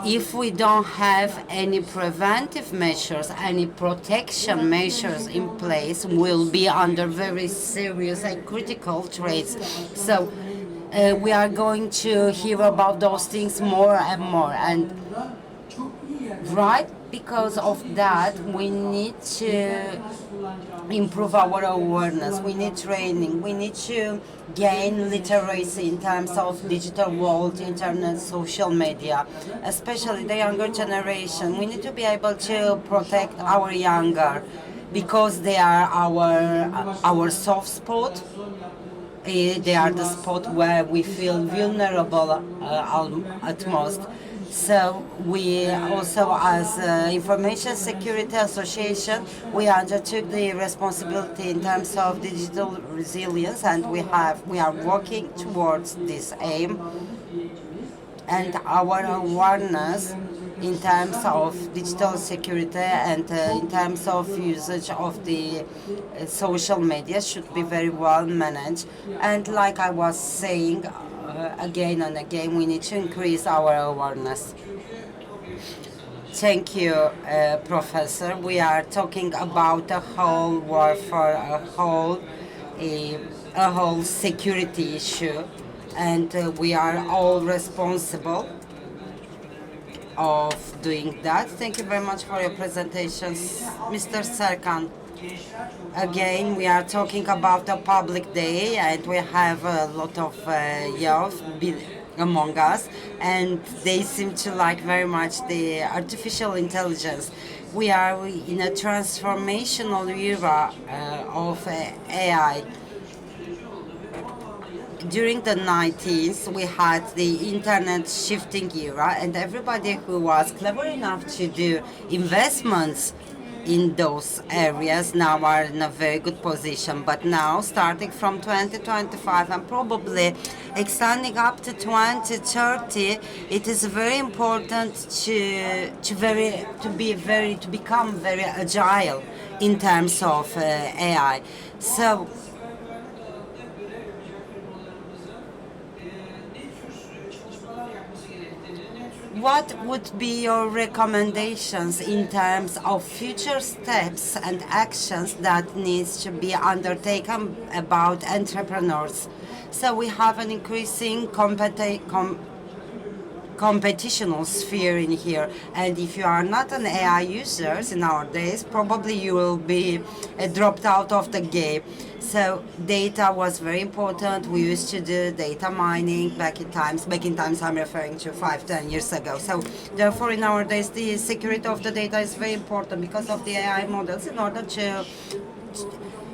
Speaker 2: if we don't have any preventive measures, any protection measures in place, we'll be under very serious and critical threats. So we are going to hear about those things more and more. And right because of that, we need to improve our awareness. We need training. We need to gain literacy in terms of digital world, internet, social media, especially the younger generation. We need to be able to protect our younger because they are our soft spot. They are the spot where we feel vulnerable at most. So we also, as Information Security Association, we undertook the responsibility in terms of digital resilience, and we are working towards this aim. And our awareness in terms of digital security and in terms of usage of the social media should be very well managed. And like I was saying, again and again, we need to increase our awareness. Thank you, Professor. We are talking about a whole warfare, a whole security issue, and we are all responsible of doing that. Thank you very much for your presentations, Mr. Serkan. Again, we are talking about a public day, and we have a lot of youth among us, and they seem to like very much the artificial intelligence. We are in a transformational era of AI. During the 90s, we had the internet shifting era, and everybody who was clever enough to do investments in those areas now are in a very good position. But now, starting from 2025 and probably extending up to 2030, it is very important to become very agile in terms of AI. So what would be your recommendations in terms of future steps and actions that needs to be undertaken about entrepreneurs? So we have an increasing competitional sphere in here, and if you are not an AI user nowadays, probably you will be dropped out of the game. So data was very important. We used to do data mining back in times I'm referring to 5-10 years ago. So therefore in nowadays the security of the data is very important because of the AI models, in order to,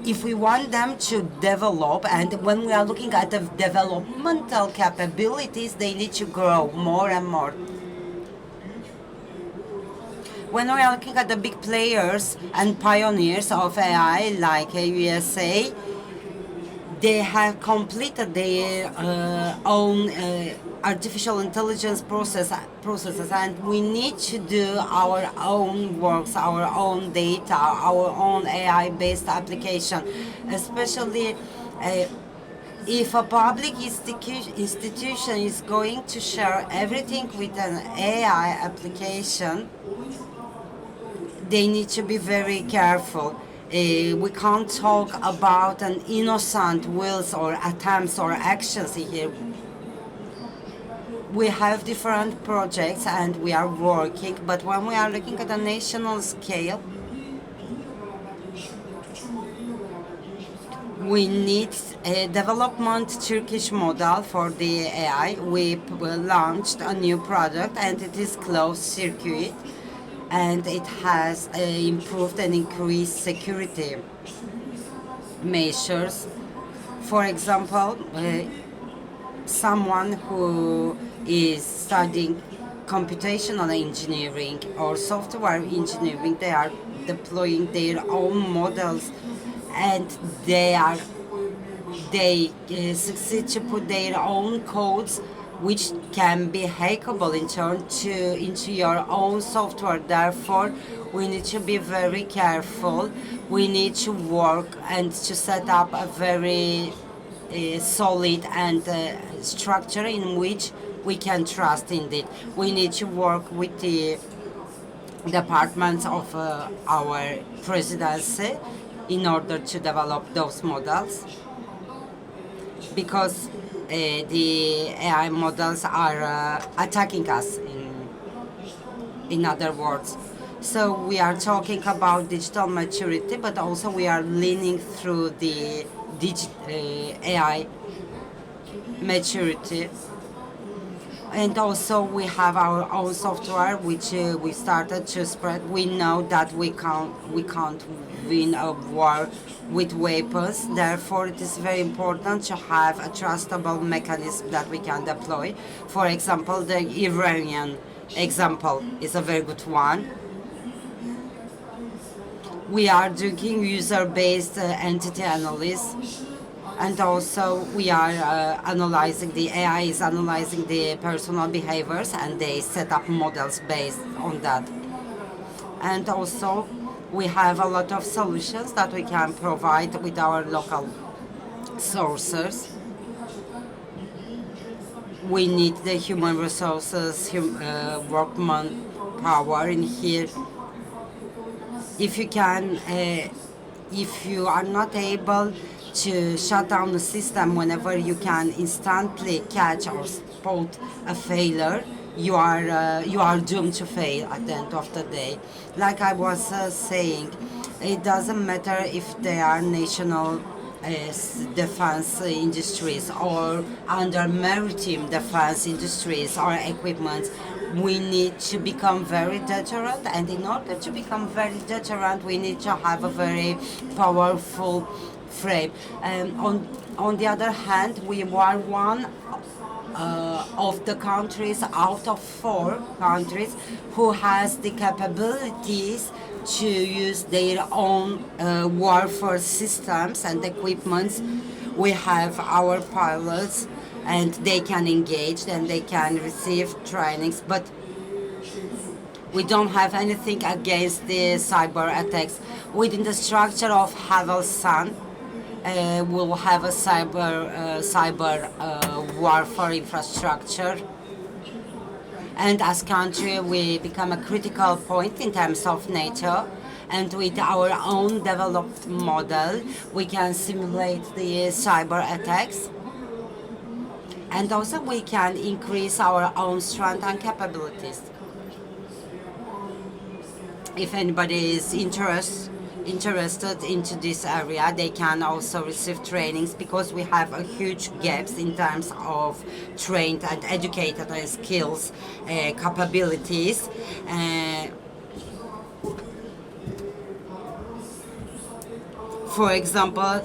Speaker 2: if we want them to develop, and when we are looking at the developmental capabilities, they need to grow more and more. When we are looking at the big players and pioneers of AI, like USA, they have completed their own artificial intelligence processes, and we need to do our own works, our own data, our own AI-based application, especially if a public institution is going to share everything with an AI application, they need to be very careful. We can't talk about an innocent wills or attempts or actions here. We have different projects and we are working, but when we are looking at a national scale, we need a development Turkish model for the AI. We launched a new product and it is closed circuit, and it has improved and increased security measures. For example, someone who is studying computational engineering or software engineering, they are deploying their own models, and they succeed to put their own codes which can be hackable into your own software. Therefore, we need to be very careful. We need to work and to set up a very solid and structure in which we can trust in it. We need to work with the departments of our presidency in order to develop those models, because the AI models are attacking us, in other words. So we are talking about digital maturity, but also we are leaning through the AI maturity. And also we have our own software which we started to spread. We know that we can't win a war with weapons. Therefore, it is very important to have a trustable mechanism that we can deploy. For example, the Iranian example is a very good one. We are doing user-based entity analysis, and also we are analyzing, the AI is analyzing the personal behaviors, and they set up models based on that. And also we have a lot of solutions that we can provide with our local sources. We need the human resources, workman power in here. If you are not able to shut down the system whenever you can instantly catch or spot a failure, you are doomed to fail at the end of the day. Like I was saying, it doesn't matter if they are national defense industries or under maritime defense industries or equipment. We need to become very deterrent, and in order to become very deterrent, we need to have a very powerful frame. On the other hand, we are one of the countries out of 4 countries who has the capabilities to use their own warfare systems and equipments. We have our pilots, and they can engage and they can receive trainings, but we don't have anything against the cyber attacks. Within the structure of Havelsan, we'll have a cyber warfare infrastructure, and as country we become a critical point in terms of NATO. And with our own developed model, we can simulate the cyber attacks, and also we can increase our own strength and capabilities. If anybody is interested into this area, they can also receive trainings, because we have a huge gaps in terms of trained and educated skills, capabilities. For example,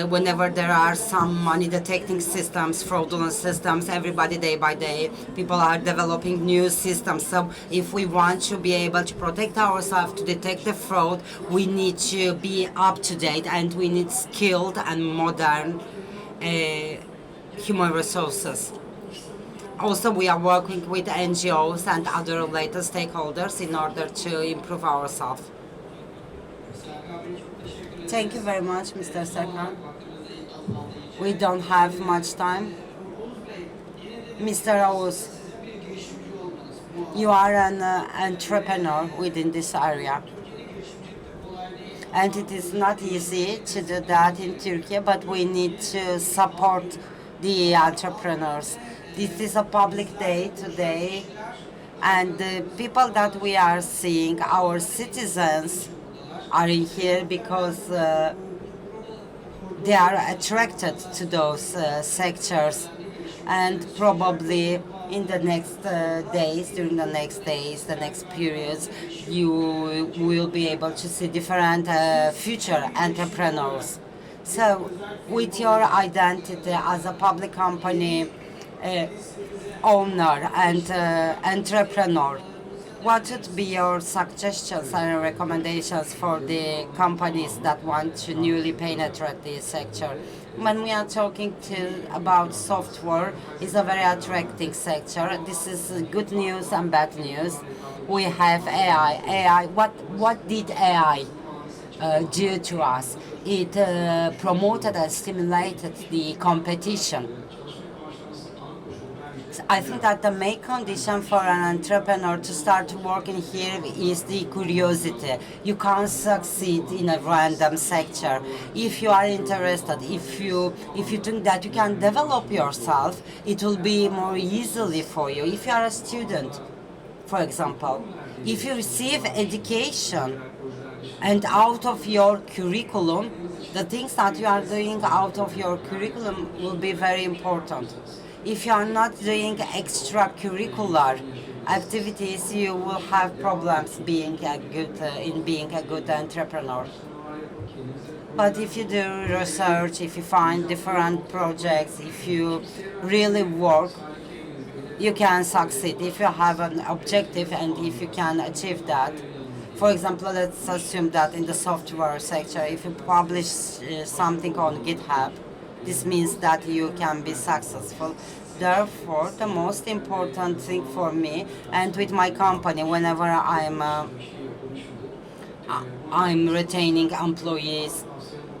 Speaker 2: whenever there are some money detecting systems, fraudulent systems, everybody day by day, people are developing new systems. So if we want to be able to protect ourselves, to detect the fraud, we need to be up to date and we need skilled and modern human resources. Also, we are working with NGOs and other related stakeholders in order to improve ourselves. Thank you very much, Mr. Serkan. We don't have much time. Mr. Oğuz, you are an entrepreneur within this area. And it is not easy to do that in Turkey, but we need to support the entrepreneurs. This is a public day today, and the people that we are seeing, our citizens, are in here because they are attracted to those sectors, and probably in the next days, during the next days, the next periods, you will be able to see different future entrepreneurs. So, with your identity as a public company owner and entrepreneur, what would be your suggestions and recommendations for the companies that want to newly penetrate this sector? When we are talking about software, it's a very attractive sector. This is good news and bad news. We have AI. AI. What did AI do to us? It promoted and stimulated the competition. I think that the main condition for an entrepreneur to start working here is the curiosity. You can't succeed in a random sector. If you are interested, if you think that you can develop yourself, it will be more easily for you. If you are a student, for example, if you receive education and out of your curriculum, the things that you are doing out of your curriculum will be very important. If you are not doing extracurricular activities, you will have problems being a good entrepreneur. But if you do research, if you find different projects, if you really work, you can succeed. If you have an objective and if you can achieve that. For example, let's assume that in the software sector, if you publish something on GitHub, this means that you can be successful. Therefore, the most important thing for me and with my company, whenever I'm retaining employees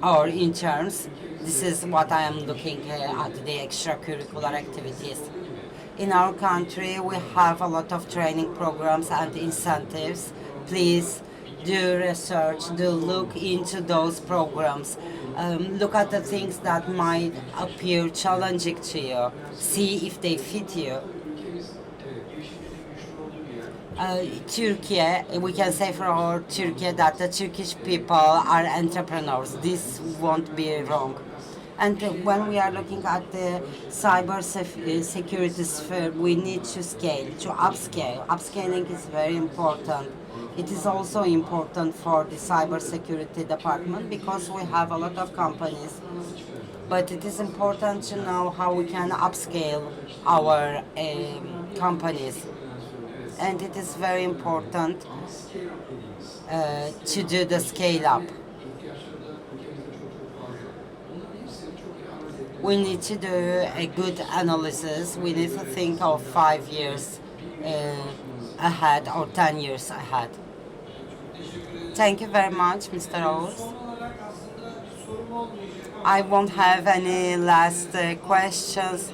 Speaker 2: or interns, this is what I am looking at, the extracurricular activities. In our country, we have a lot of training programs and incentives. Please do research, do look into those programs. Look at the things that might appear challenging to you. See if they fit you. Turkey, we can say for Turkey that the Turkish people are entrepreneurs. This won't be wrong. And when we are looking at the cyber security sphere, we need to scale, to upscale. Upscaling is very important. It is also important for the cyber security department because we have a lot of companies. But it is important to know how we can upscale our companies. And it is very important to do the scale up. We need to do a good analysis. We need to think of 5 years ahead or 10 years ahead. Thank you very much, Mr. Oğuz. I won't have any last questions,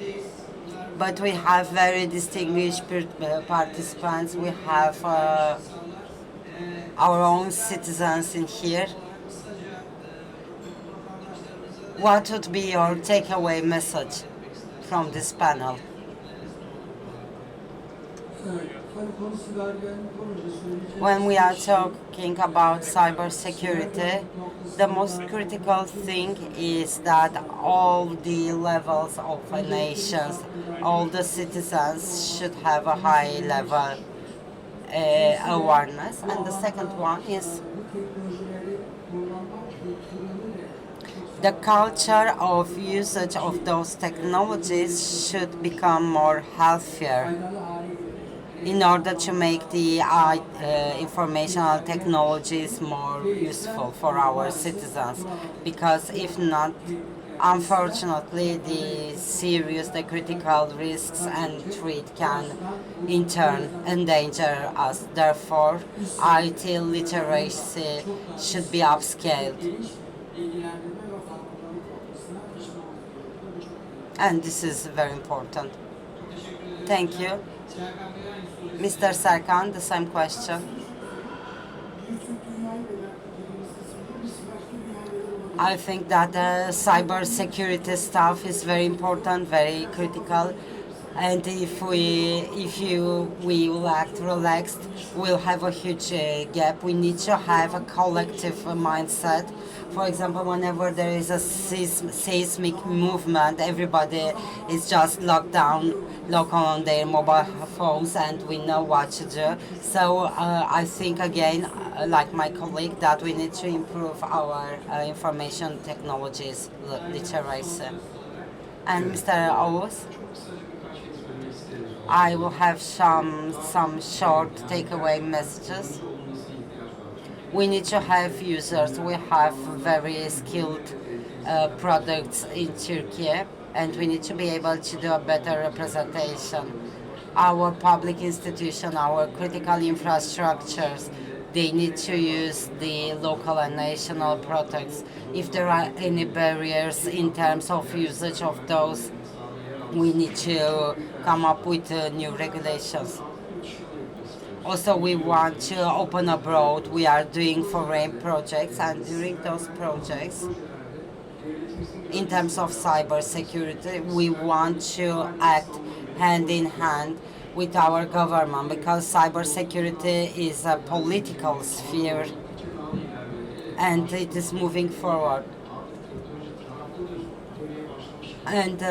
Speaker 2: but we have very distinguished participants. We have our own citizens in here. What would be your takeaway message from this panel? When we are talking about cybersecurity, the most critical thing is that all the levels of nations, all the citizens should have a high level awareness. And the second one is The culture of usage of those technologies should become more healthier in order to make the informational technologies more useful for our citizens. Because if not, unfortunately, the critical risks and threat can in turn endanger us. Therefore, IT literacy should be upscaled. And this is very important. Thank you. Mr. Serkan, the same question. I think that cyber security stuff is very important, very critical. And if we will act relaxed, we'll have a huge gap. We need to have a collective mindset. For example, whenever there is a seismic movement, everybody is just locked on their mobile phones, and we know what to do. So I think again, like my colleague, that we need to improve our information technologies literacy. And Mr. Owos? I will have some short takeaway messages. We need to have users. We have very skilled products in Turkey, and we need to be able to do a better representation. Our public institution, our critical infrastructures, they need to use the local and national products. If there are any barriers in terms of usage of those, we need to come up with new regulations. Also, we want to open abroad. We are doing foreign projects, and during those projects, in terms of cyber security, we want to act hand in hand with our government, because cyber security is a political sphere and it is moving forward. And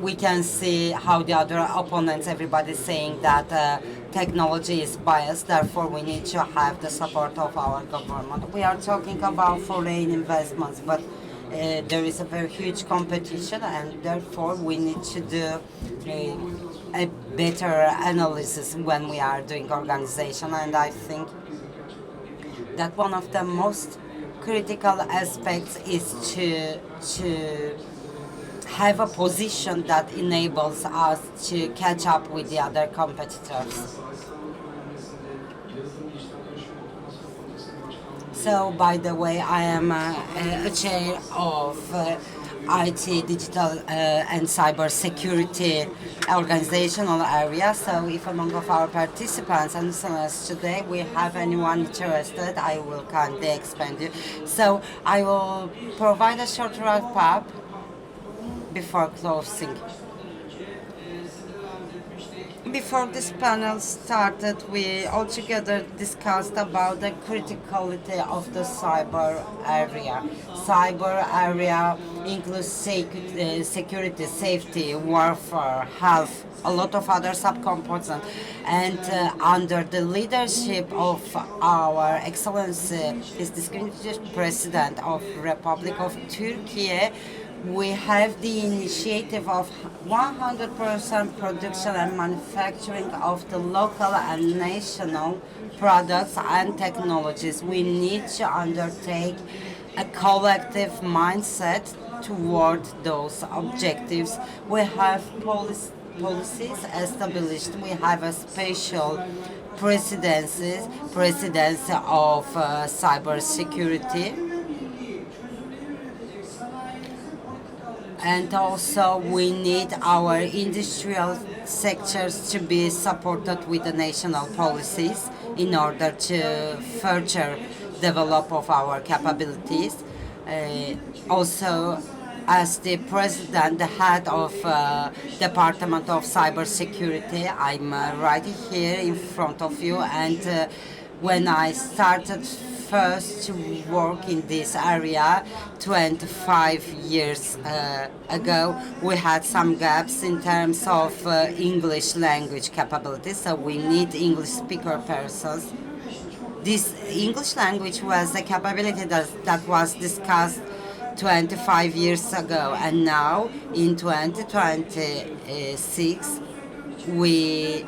Speaker 2: we can see how the other opponents, everybody saying that technology is biased, therefore we need to have the support of our government. We are talking about foreign investments, but there is a very huge competition, and therefore we need to do a better analysis when we are doing organization. And I think that one of the most critical aspects is to have a position that enables us to catch up with the other competitors. So, by the way, I am a chair of IT, digital and cyber security organizational area. So if among of our participants and listeners today we have anyone interested, I will kindly expand you. So I will provide a short wrap up before closing. Before this panel started, we all together discussed about the criticality of the cyber area. Cyber area includes security, safety, warfare, health, a lot of other subcomponents. And under the leadership of our Excellency, His Distinguished President of Republic of Turkey, we have the initiative of 100% production and manufacturing of the local and national products and technologies. We need to undertake a collective mindset toward those objectives. We have policies established. We have a special presidency of cybersecurity. And also we need our industrial sectors to be supported with the national policies in order to further develop of our capabilities. Also, as the president, the head of Department of Cybersecurity, I'm right here in front of you, and when I started first to work in this area 25 years ago, we had some gaps in terms of English language capabilities, so we need English speaker persons. This English language was a capability that was discussed 25 years ago, and now in 2026 we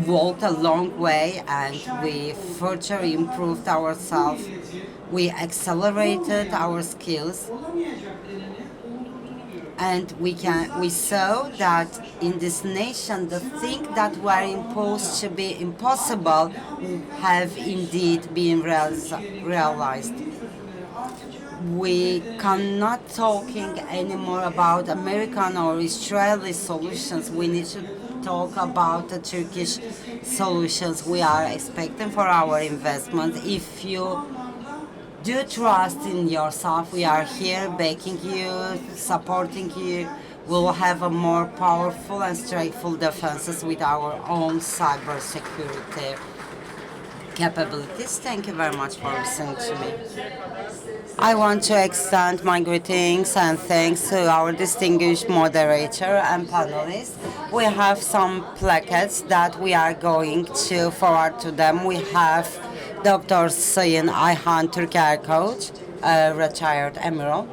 Speaker 2: walked a long way and we further improved ourselves. We accelerated our skills, and we saw that in this nation the things that were imposed to be impossible have indeed been realized. We cannot talking anymore about American or Israeli solutions. We need to talk about the Turkish solutions. We are expecting for our investment. If you do trust in yourself, we are here backing you, supporting you. We'll have a more powerful and straightful defenses with our own cybersecurity capabilities. Thank you very much for listening to me. I want to extend my greetings and thanks to our distinguished moderator and panelists. We have some placards that we are going to forward to them. We have Dr. Sayın Ayhan Türkerkoç, a retired admiral.